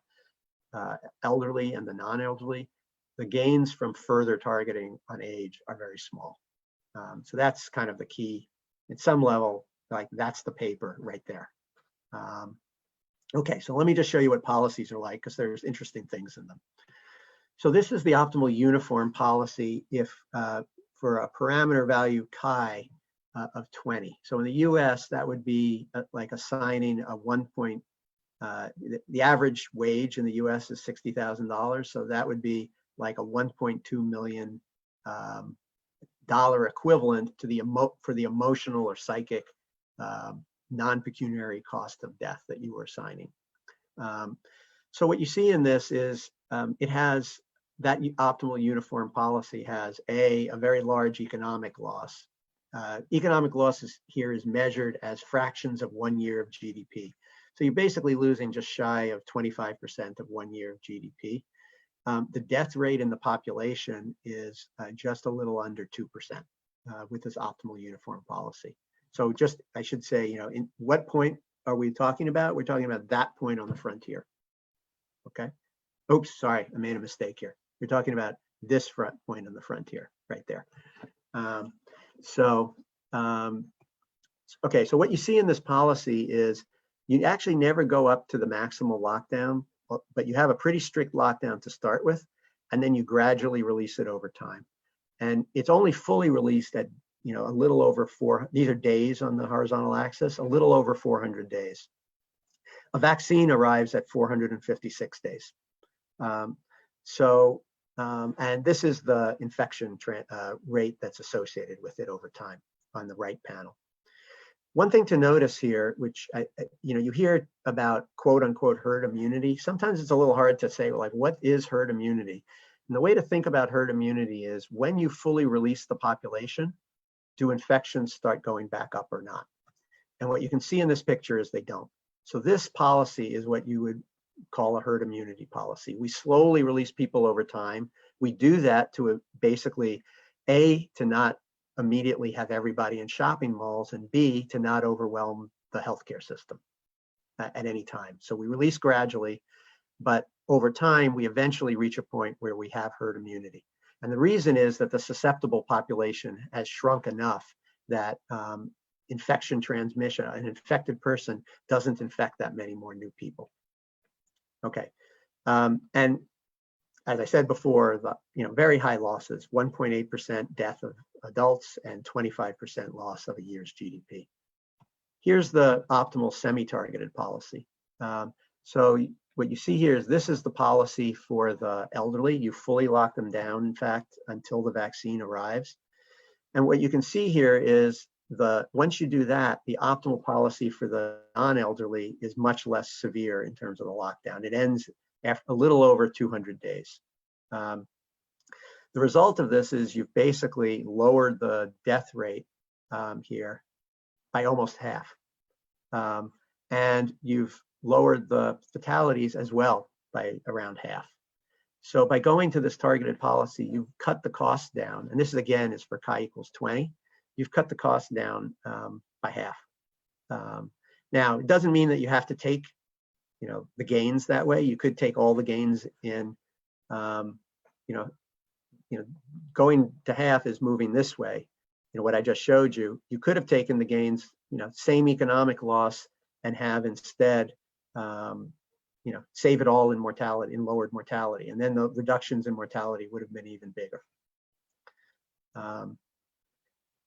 elderly and the non-elderly, the gains from further targeting on age are very small. So that's kind of the key at some level, like that's the paper right there. Okay, so let me just show you what policies are like, because there's interesting things in them. So this is the optimal uniform policy if for a parameter value chi of 20. So in the US, that would be like assigning a the average wage in the US is $60,000. So that would be like a $1.2 million dollar equivalent to for the emotional or psychic non-pecuniary cost of death that you were assigning. So what you see in this is it has that optimal uniform policy has a very large economic loss. Economic losses here is measured as fractions of 1 year of GDP. So you're basically losing just shy of 25% of 1 year of GDP. The death rate in the population is just a little under 2% with this optimal uniform policy. So just, I should say, in what point are we talking about? We're talking about that point on the frontier, okay? Oops, sorry, I made a mistake here. You're talking about this front point on the frontier right there. Okay, so what you see in this policy is you actually never go up to the maximal lockdown, but you have a pretty strict lockdown to start with, and then you gradually release it over time. And it's only fully released at, a little over these are days on the horizontal axis, a little over 400 days. A vaccine arrives at 456 days. And this is the infection rate that's associated with it over time on the right panel. One thing to notice here, which you hear about quote unquote herd immunity. Sometimes it's a little hard to say, like, what is herd immunity? And the way to think about herd immunity is when you fully release the population, do infections start going back up or not? And what you can see in this picture is they don't. So this policy is what you would call a herd immunity policy. We slowly release people over time. We do that to basically, A, to not immediately have everybody in shopping malls, and B, to not overwhelm the healthcare system at any time. So we release gradually, but over time, we eventually reach a point where we have herd immunity. And the reason is that the susceptible population has shrunk enough that infection transmission, an infected person doesn't infect that many more new people. Okay, and as I said before, very high losses, 1.8% death of adults and 25% loss of a year's GDP. Here's the optimal semi-targeted policy. So what you see here is this is the policy for the elderly. You fully lock them down, in fact, until the vaccine arrives. And what you can see here is once you do that, the optimal policy for the non-elderly is much less severe in terms of the lockdown. It ends after a little over 200 days. The result of this is you've basically lowered the death rate here by almost half. And you've lowered the fatalities as well by around half. So by going to this targeted policy, you've cut the cost down. And this is, again, is for chi equals 20. You've cut the cost down by half. Now, it doesn't mean that you have to take, the gains that way. You could take all the gains in, going to half is moving this way. What I just showed you, you could have taken the gains, same economic loss, and have instead, save it all in mortality, in lowered mortality. And then the reductions in mortality would have been even bigger.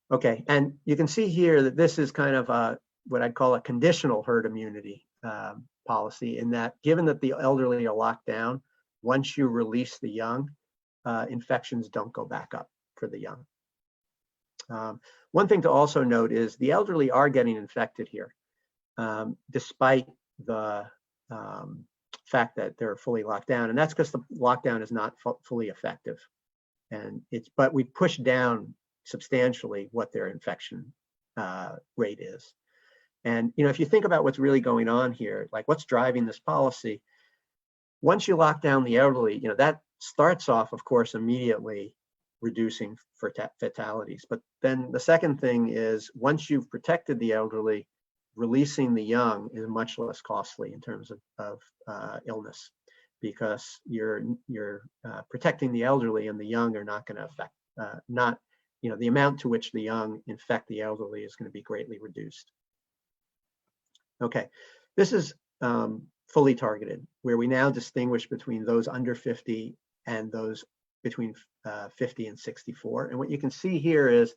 Okay, and you can see here that this is kind of what I'd call a conditional herd immunity policy, in that given that the elderly are locked down, once you release the young, infections don't go back up for the young. One thing to also note is the elderly are getting infected here, despite the fact that they're fully locked down, and that's because the lockdown is not fully effective. And but we pushed down substantially what their infection rate is. And if you think about what's really going on here, like what's driving this policy, once you lock down the elderly, that starts off, of course, immediately reducing fatalities. But then the second thing is, once you've protected the elderly, releasing the young is much less costly in terms of illness, because you're protecting the elderly, and the young are not going to affect, the amount to which the young infect the elderly is going to be greatly reduced. Okay, this is fully targeted, where we now distinguish between those under 50 and those between 50 and 64. And what you can see here is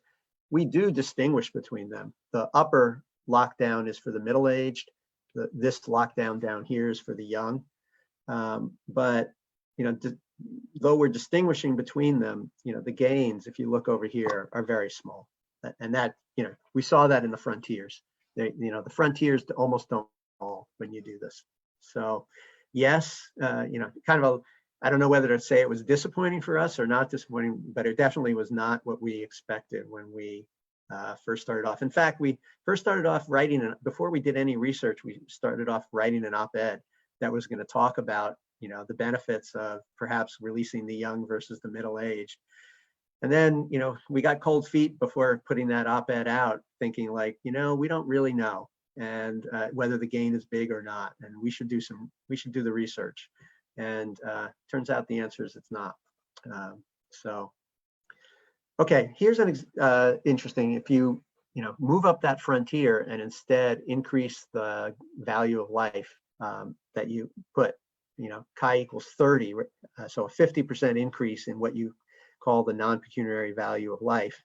we do distinguish between them. The upper lockdown is for the middle-aged. This lockdown down here is for the young. But though we're distinguishing between them, the gains, if you look over here, are very small. And that, we saw that in the frontiers. The frontiers almost don't fall when you do this. So yes, kind of I don't know whether to say it was disappointing for us or not disappointing, but it definitely was not what we expected when we first started off. In fact, we first started off writing, before we did any research, we started off writing an op-ed that was going to talk about, the benefits of perhaps releasing the young versus the middle-aged. And then, we got cold feet before putting that op-ed out, thinking like, we don't really know, and whether the gain is big or not, and we should do the research. And turns out the answer is it's not. Okay, here's an interesting, if you move up that frontier and instead increase the value of life that you put, chi equals 30, so a 50% increase in what you call the non-pecuniary value of life.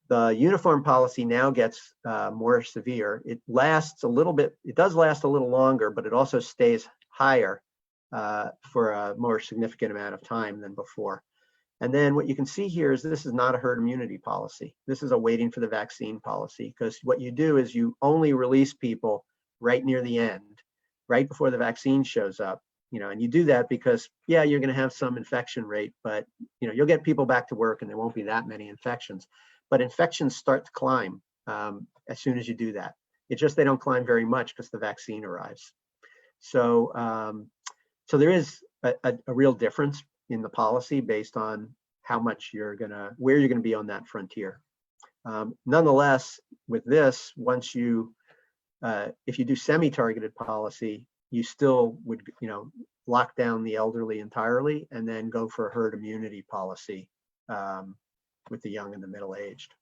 The uniform policy now gets more severe. It lasts a little bit, it does last a little longer, but it also stays higher for a more significant amount of time than before. And then what you can see here is this is not a herd immunity policy. This is a waiting for the vaccine policy, because what you do is you only release people right near the end, right before the vaccine shows up. And you do that because, yeah, you're going to have some infection rate, but you'll get people back to work and there won't be that many infections. But infections start to climb as soon as you do that. It's just they don't climb very much because the vaccine arrives. So, so there is a real difference in the policy based on how much where you're gonna be on that frontier. Nonetheless, with this, once you, if you do semi-targeted policy, you still would, lock down the elderly entirely and then go for a herd immunity policy with the young and the middle-aged.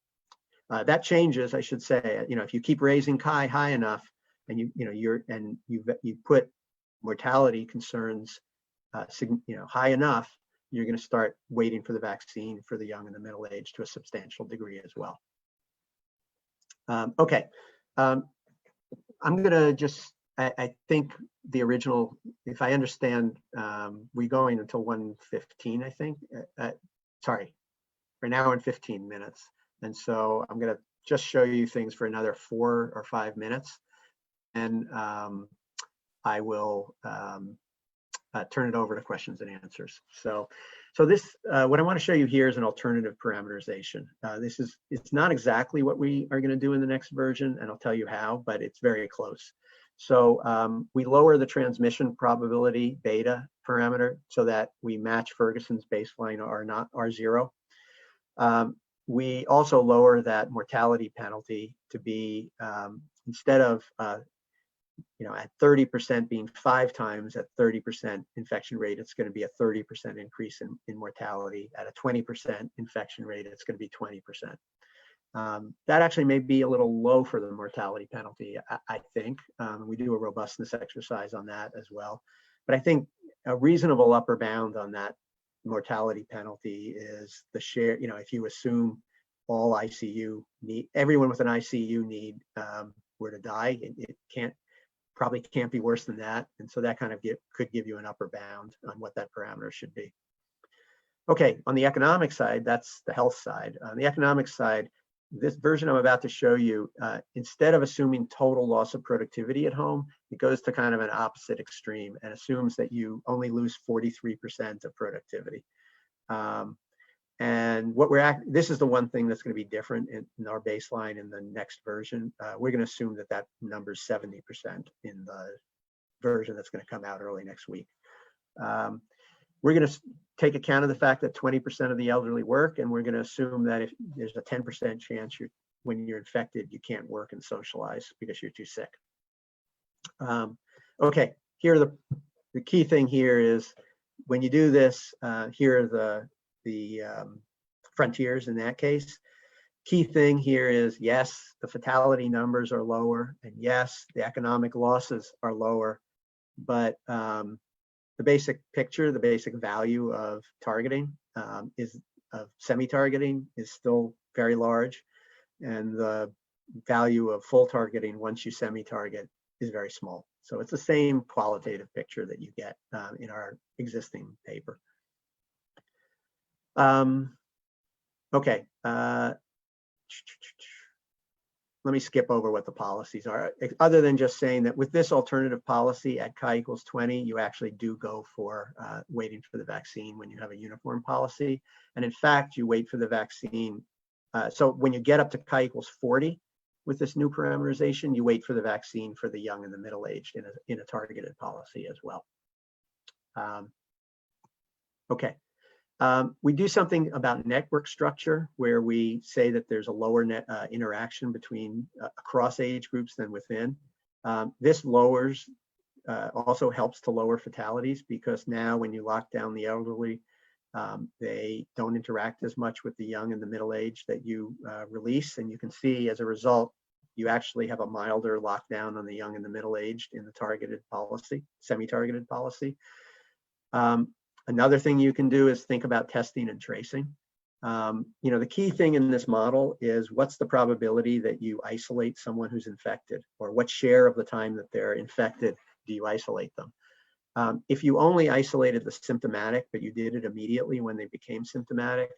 That changes, I should say, if you keep raising chi high enough and you put mortality concerns high enough, you're going to start waiting for the vaccine for the young and the middle-aged to a substantial degree as well. Okay, I'm going to just, I think the original, if I understand, we're going until 1:15, I think. Sorry, we're now in 15 minutes. And so I'm going to just show you things for another 4 or 5 minutes. And I will turn it over to questions and answers. So this, what I want to show you here is an alternative parameterization. It's not exactly what we are going to do in the next version, and I'll tell you how, but it's very close. So we lower the transmission probability beta parameter so that we match Ferguson's baseline R0. We also lower that mortality penalty to be, instead of at 30% being 5 times at 30% infection rate, it's going to be a 30% increase in mortality. At a 20% infection rate, it's going to be 20%. That actually may be a little low for the mortality penalty, I think. We do a robustness exercise on that as well. But I think a reasonable upper bound on that mortality penalty is the share, if you assume all ICU need, everyone with an ICU need were to die, it probably can't be worse than that. And so that kind of could give you an upper bound on what that parameter should be. Okay, on the economic side, that's the health side. On the economic side, this version I'm about to show you, instead of assuming total loss of productivity at home, it goes to kind of an opposite extreme and assumes that you only lose 43% of productivity. And what this is the one thing that's going to be different in our baseline in the next version. We're going to assume that number is 70% in the version that's going to come out early next week. We're going to take account of the fact that 20% of the elderly work, and we're going to assume that if there's a 10% chance when you're infected, you can't work and socialize because you're too sick. Okay, here the key thing here is when you do this, here are the frontiers in that case. Key thing here is, yes, the fatality numbers are lower, and yes, the economic losses are lower, but the basic picture, the basic value of targeting of semi-targeting is still very large, and the value of full targeting once you semi-target is very small. So it's the same qualitative picture that you get in our existing paper. Okay. Let me skip over what the policies are, other than just saying that with this alternative policy at chi=20, you actually do go for waiting for the vaccine when you have a uniform policy. And in fact, you wait for the vaccine. So when you get up to chi=40 with this new parameterization, you wait for the vaccine for the young and the middle-aged in a targeted policy as well. Okay. We do something about network structure where we say that there's a lower net interaction between across age groups than within. This lowers, also helps to lower fatalities, because now when you lock down the elderly, they don't interact as much with the young and the middle-aged that you release. And you can see as a result, you actually have a milder lockdown on the young and the middle-aged in the targeted policy, semi-targeted policy. Another thing you can do is think about testing and tracing. The key thing in this model is what's the probability that you isolate someone who's infected, or what share of the time that they're infected do you isolate them? If you only isolated the symptomatic, but you did it immediately when they became symptomatic,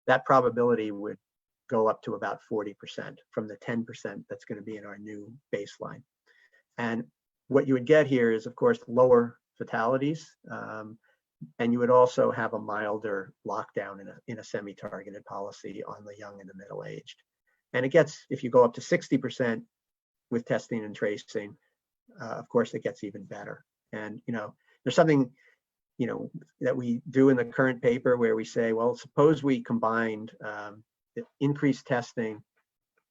that probability would go up to about 40% from the 10% that's going to be in our new baseline. And what you would get here is, of course, lower fatalities. And you would also have a milder lockdown in a semi-targeted policy on the young and the middle-aged. And it gets, if you go up to 60% with testing and tracing, of course, it gets even better. And, there's something, that we do in the current paper where we say, well, suppose we combined increased testing,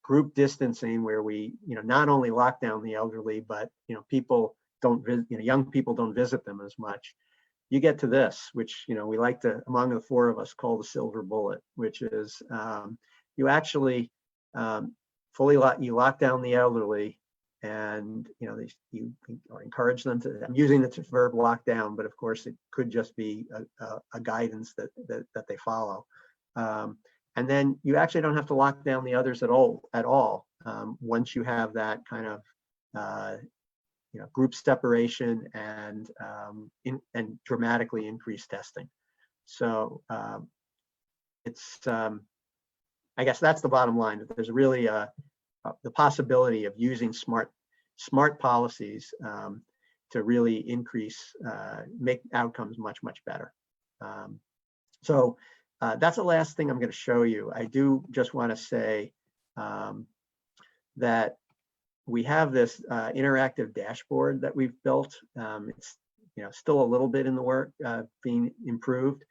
group distancing, where we, not only lock down the elderly, but, people don't, young people don't visit them as much. You get to this, which, we like to, among the four of us, call the silver bullet, which is you actually you lock down the elderly, and, you encourage them to, I'm using the verb lock down, but of course it could just be a guidance that they follow. And then you actually don't have to lock down the others at all once you have that kind of group separation and dramatically increased testing. So it's, I guess that's the bottom line, that there's really the possibility of using smart policies to really increase, make outcomes much, much better. So that's the last thing I'm going to show you. I do just want to say that we have this interactive dashboard that we've built. It's still a little bit in the work, being improved,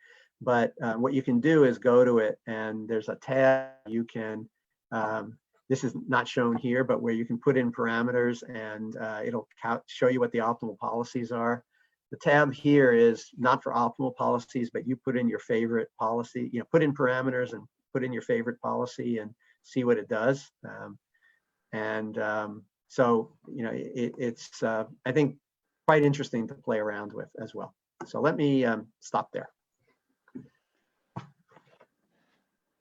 but what you can do is go to it, and there's a tab you can, this is not shown here, but where you can put in parameters, and it'll show you what the optimal policies are. The tab here is not for optimal policies, but you put in your favorite policy, put in parameters and put in your favorite policy and see what it does. So, it's, I think, quite interesting to play around with as well. So let me stop there.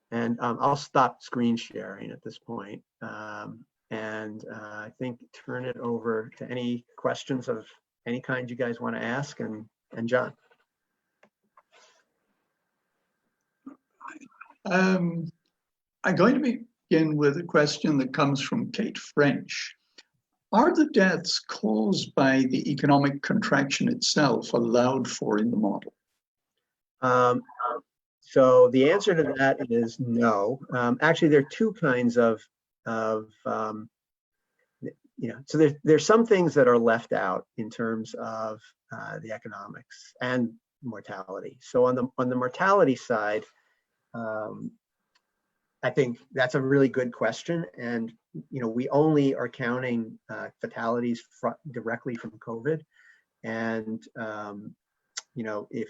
And I'll stop screen sharing at this point. And I think turn it over to any questions of any kind you guys want to ask, and John. I'm going to begin with a question that comes from Kate French. Are the deaths caused by the economic contraction itself allowed for in the model? So the answer to that is no. Actually, there are two kinds of so there's some things that are left out in terms of the economics and mortality. So on the mortality side, I think that's a really good question. And, we only are counting fatalities directly from COVID. And, if,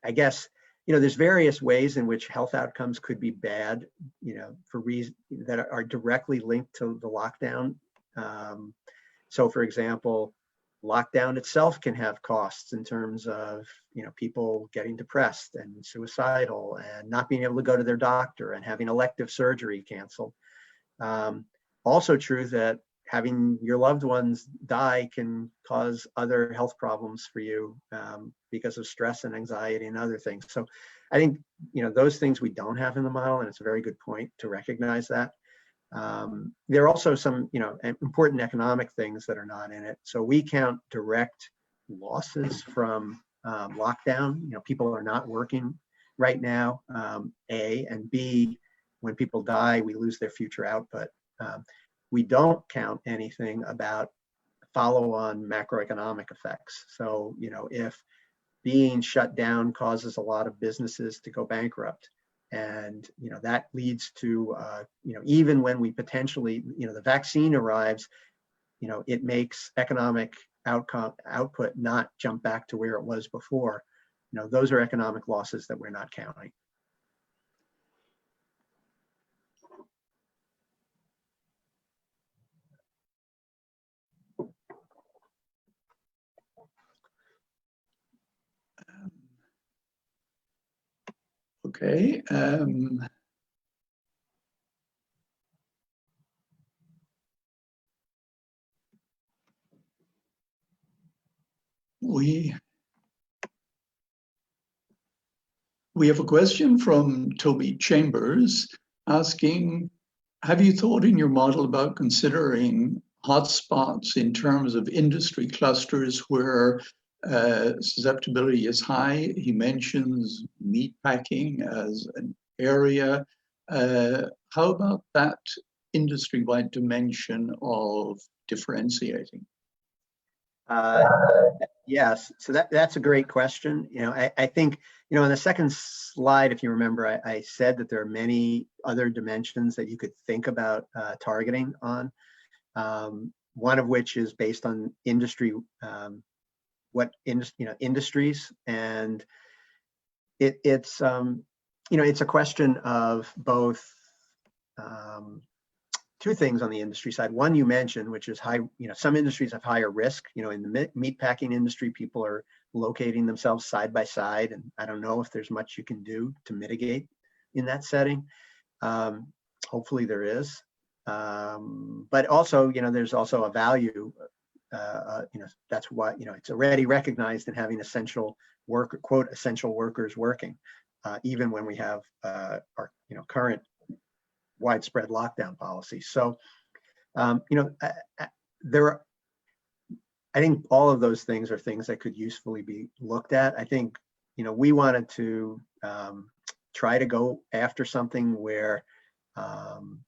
I guess, there's various ways in which health outcomes could be bad, for reasons that are directly linked to the lockdown. So for example, lockdown itself can have costs in terms of, people getting depressed and suicidal and not being able to go to their doctor and having elective surgery canceled. Also true that having your loved ones die can cause other health problems for you because of stress and anxiety and other things. So I think, those things we don't have in the model, and it's a very good point to recognize that. There are also some, important economic things that are not in it. So we count direct losses from lockdown. People are not working right now, A, and B, when people die, we lose their future output. We don't count anything about follow-on macroeconomic effects. So, if being shut down causes a lot of businesses to go bankrupt, and that leads to even when we potentially the vaccine arrives, it makes economic output not jump back to where it was before. Those are economic losses that we're not counting. Okay. We have a question from Toby Chambers asking, have you thought in your model about considering hotspots in terms of industry clusters where susceptibility is high? He mentions meatpacking as an area. How about that industry-wide dimension of differentiating? Yes, so that's a great question. I think, in the second slide, if you remember, I said that there are many other dimensions that you could think about targeting on. One of which is based on industry, industries, and it's a question of both. Two things on the industry side. One you mentioned, which is high, some industries have higher risk. In the meatpacking industry, people are locating themselves side by side, and I don't know if there's much you can do to mitigate in that setting. Hopefully there is. But also, there's also a value, that's why, it's already recognized in having essential workers working, even when we have our, current widespread lockdown policy. So, I think all of those things are things that could usefully be looked at. I think, we wanted to try to go after something where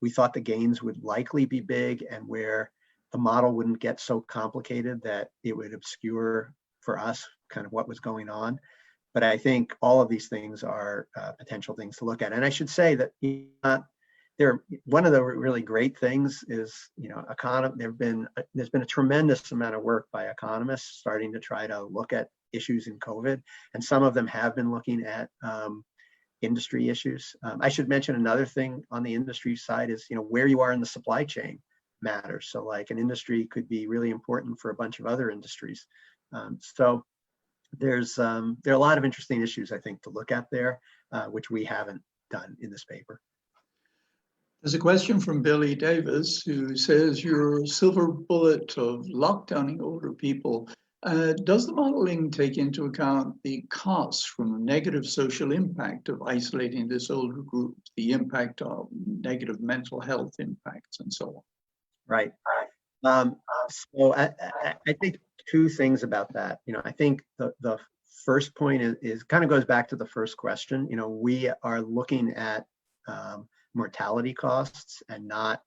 we thought the gains would likely be big and where the model wouldn't get so complicated that it would obscure for us kind of what was going on. But I think all of these things are potential things to look at. And I should say that one of the really great things is, there's been a tremendous amount of work by economists starting to try to look at issues in COVID, and some of them have been looking at industry issues. I should mention another thing on the industry side is, where you are in the supply chain matters. So like an industry could be really important for a bunch of other industries. So there are a lot of interesting issues, I think, to look at there, which we haven't done in this paper. There's a question from Billy Davis who says, your silver bullet of lockdowning older people, does the modeling take into account the costs from negative social impact of isolating this older group, the impact of negative mental health impacts and so on? Right. So I think two things about that. I think the first point is kind of goes back to the first question. We are looking at mortality costs and not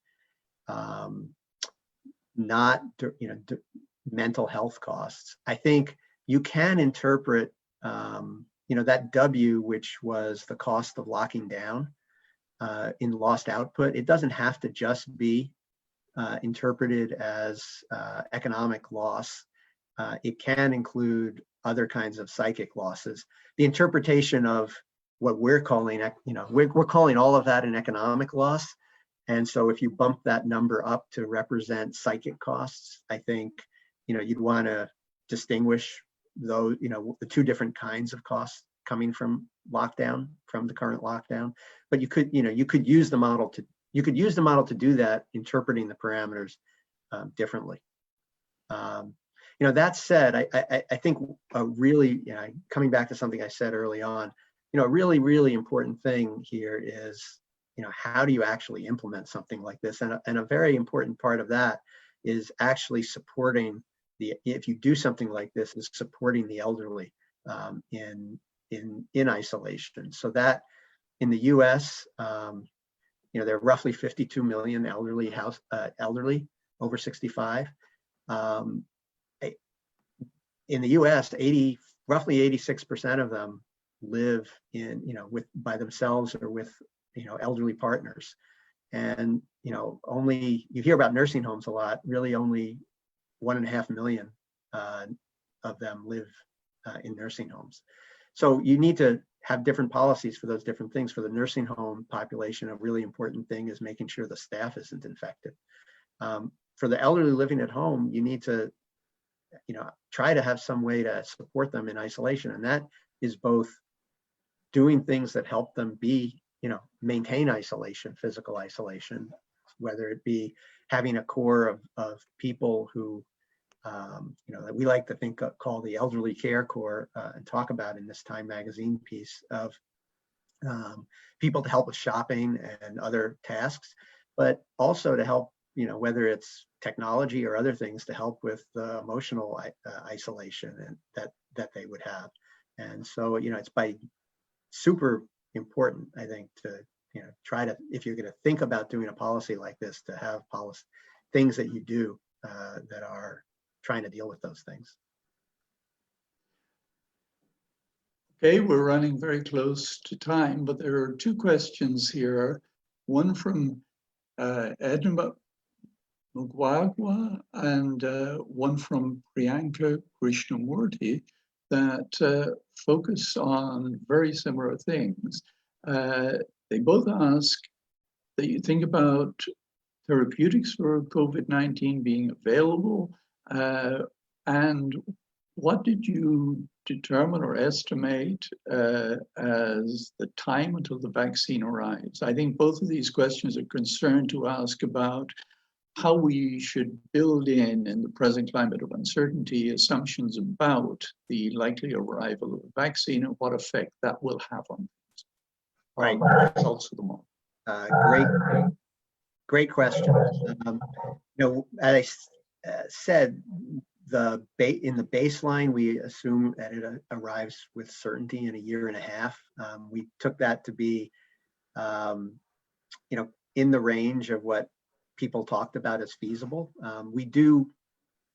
mental health costs. I think you can interpret that W, which was the cost of locking down in lost output. It doesn't have to just be interpreted as economic loss. It can include other kinds of psychic losses. The interpretation of what we're calling, we're calling all of that an economic loss. And so if you bump that number up to represent psychic costs, I think, you'd want to distinguish those, the two different kinds of costs coming from lockdown, from the current lockdown. But you could use the model to do that, interpreting the parameters differently. That said, I think really, coming back to something I said early on, a really, really important thing here is, how do you actually implement something like this? And a very important part of that is actually supporting if you do something like this, is supporting the elderly in isolation. So that in the U.S., there are roughly 52 million elderly over 65. In the U.S., roughly 86% of them live by themselves or with elderly partners. And only, you hear about nursing homes a lot, really only 1.5 million of them live in nursing homes. So you need to have different policies for those different things. For the nursing home population, a really important thing is making sure the staff isn't infected. For the elderly living at home, you need to try to have some way to support them in isolation. And that is both doing things that help them maintain isolation, physical isolation, whether it be having a core of people who, that we like to think of, call the elderly care core, and talk about in this Time magazine piece, of people to help with shopping and other tasks, but also to help, whether it's technology or other things, to help with the emotional isolation and that they would have. And so, it's super important, I think, to try to, if you're going to think about doing a policy like this, to have things that you do that are trying to deal with those things. Okay, we're running very close to time, but there are two questions here. One from Edna Mugwagwa and one from Priyanka Krishnamurti that focus on very similar things. They both ask that you think about therapeutics for COVID-19 being available, and what did you determine or estimate as the time until the vaccine arrives? I think both of these questions are concerned to ask about how we should build in the present climate of uncertainty, assumptions about the likely arrival of a vaccine and what effect that will have on things. Right. Results of the model. Great question. As I said, in the baseline, we assume that it arrives with certainty in 1.5 years. We took that to be, in the range of what people talked about as feasible. We do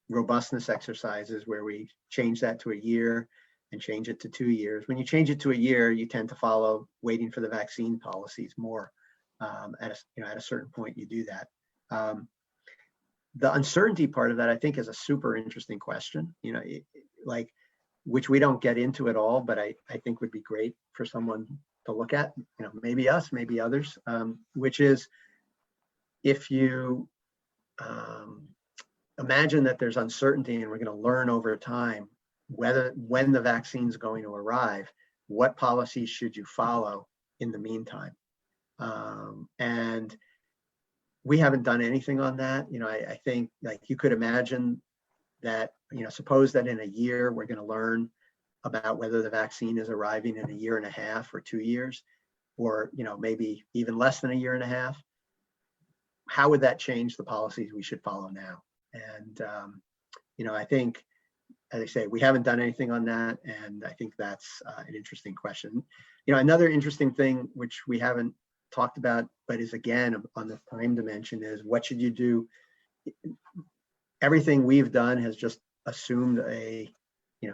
robustness exercises where we change that to 1 year and change it to 2 years. When you change it to 1 year, you tend to follow waiting for the vaccine policies more. At a certain point, you do that. The uncertainty part of that, I think, is a super interesting question. Which we don't get into at all, but I think would be great for someone to look at. Maybe us, maybe others. Which is, if you imagine that there's uncertainty and we're going to learn over time when the vaccine's going to arrive, what policies should you follow in the meantime? And we haven't done anything on that. I think, you could imagine that, suppose that in 1 year we're going to learn about whether the vaccine is arriving in 1.5 years or 2 years, or maybe even less than 1.5 years. How would that change the policies we should follow now? And I think, as I say, we haven't done anything on that, and I think that's an interesting question. Another interesting thing which we haven't talked about, but is again on the time dimension, is what should you do? Everything we've done has just assumed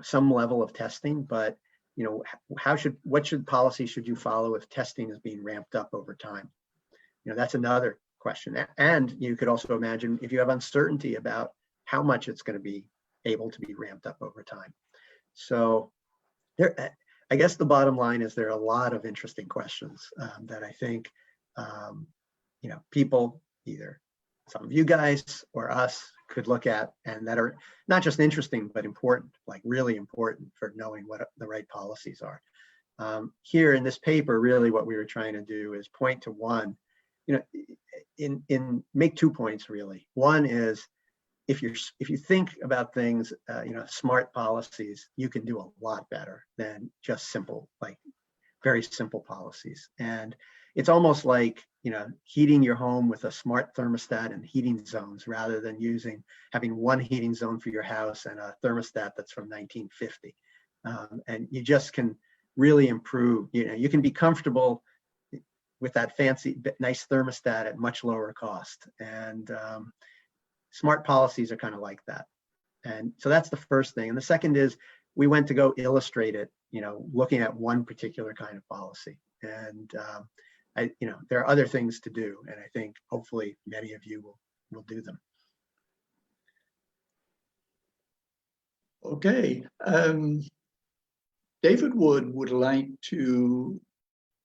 some level of testing, but what policy should you follow if testing is being ramped up over time? That's another question. And you could also imagine if you have uncertainty about how much it's going to be able to be ramped up over time. So I guess the bottom line is there are a lot of interesting questions that I think, people, either some of you guys or us, could look at, and that are not just interesting, but important, like really important for knowing what the right policies are. Here in this paper, really what we were trying to do is point to one, make 2 points really. One is, if you think about things, smart policies, you can do a lot better than just simple, like very simple policies. And it's almost like, heating your home with a smart thermostat and heating zones, rather than having one heating zone for your house and a thermostat that's from 1950. And you just can really improve. You can be comfortable with that fancy, nice thermostat at much lower cost. And smart policies are kind of like that. And so that's the first thing. And the second is, we went to go illustrate it, looking at one particular kind of policy. And there are other things to do, and I think hopefully many of you will do them. Okay. David would like to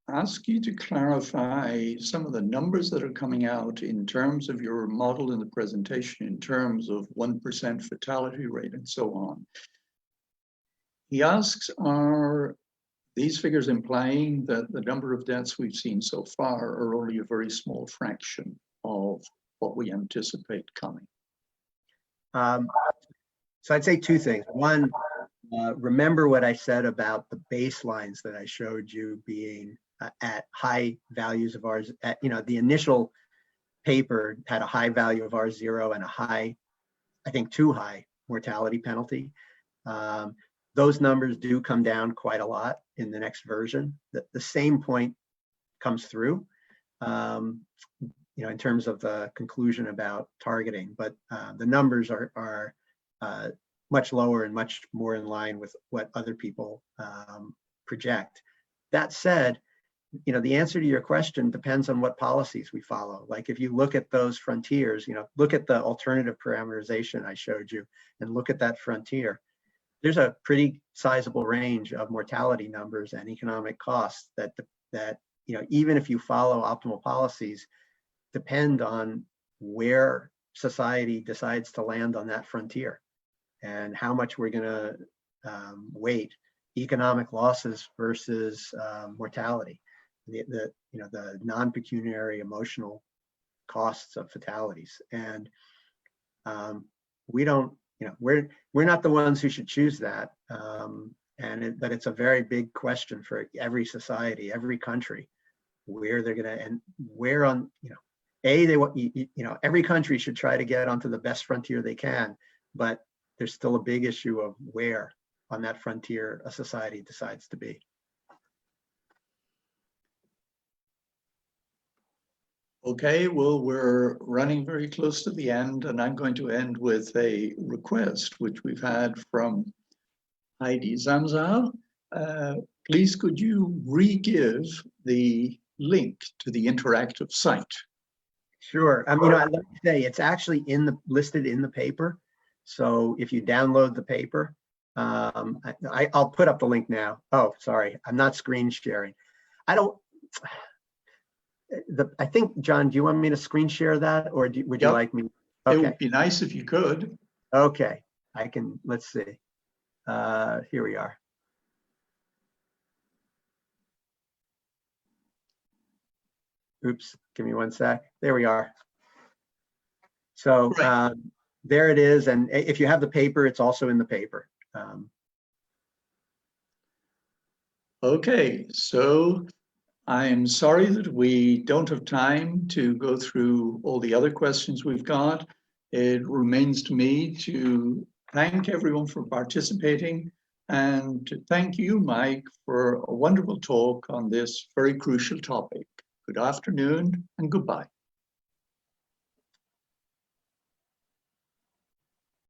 ask you to clarify some of the numbers that are coming out in terms of your model in the presentation, in terms of 1% fatality rate and so on. He asks, are these figures implying that the number of deaths we've seen so far are only a very small fraction of what we anticipate coming? So I'd say 2 things. One, remember what I said about the baselines that I showed you being at high values of ours. The initial paper had a high value of R0 and a high, I think too high, mortality penalty. Those numbers do come down quite a lot in the next version. The same point comes through, in terms of the conclusion about targeting, but the numbers are much lower and much more in line with what other people project. That said, the answer to your question depends on what policies we follow. Like if you look at those frontiers, look at the alternative parameterization I showed you and look at that frontier, there's a pretty sizable range of mortality numbers and economic costs that even if you follow optimal policies, depend on where society decides to land on that frontier and how much we're going to weight economic losses versus mortality, the non-pecuniary emotional costs of fatalities. And we don't, we're not the ones who should choose that. But it's a very big question for every society, every country, where they're going to, and where on, every country should try to get onto the best frontier they can, but there's still a big issue of where on that frontier a society decides to be. Okay, well, we're running very close to the end, and I'm going to end with a request which we've had from Heidi Zamzal. Please, could you re-give the link to the interactive site? Sure. I'd like to say it's actually listed in the paper. So if you download the paper, I'll put up the link now. Oh, sorry, I'm not screen sharing. I think, John, do you want me to screen share that, or would you like me? Okay. It would be nice if you could. Okay, I can, let's see. Here we are. Oops, give me one sec. There we are. So right. There it is. And if you have the paper, it's also in the paper. Okay, so I'm sorry that we don't have time to go through all the other questions we've got. It remains to me to thank everyone for participating and to thank you, Mike, for a wonderful talk on this very crucial topic. Good afternoon and goodbye.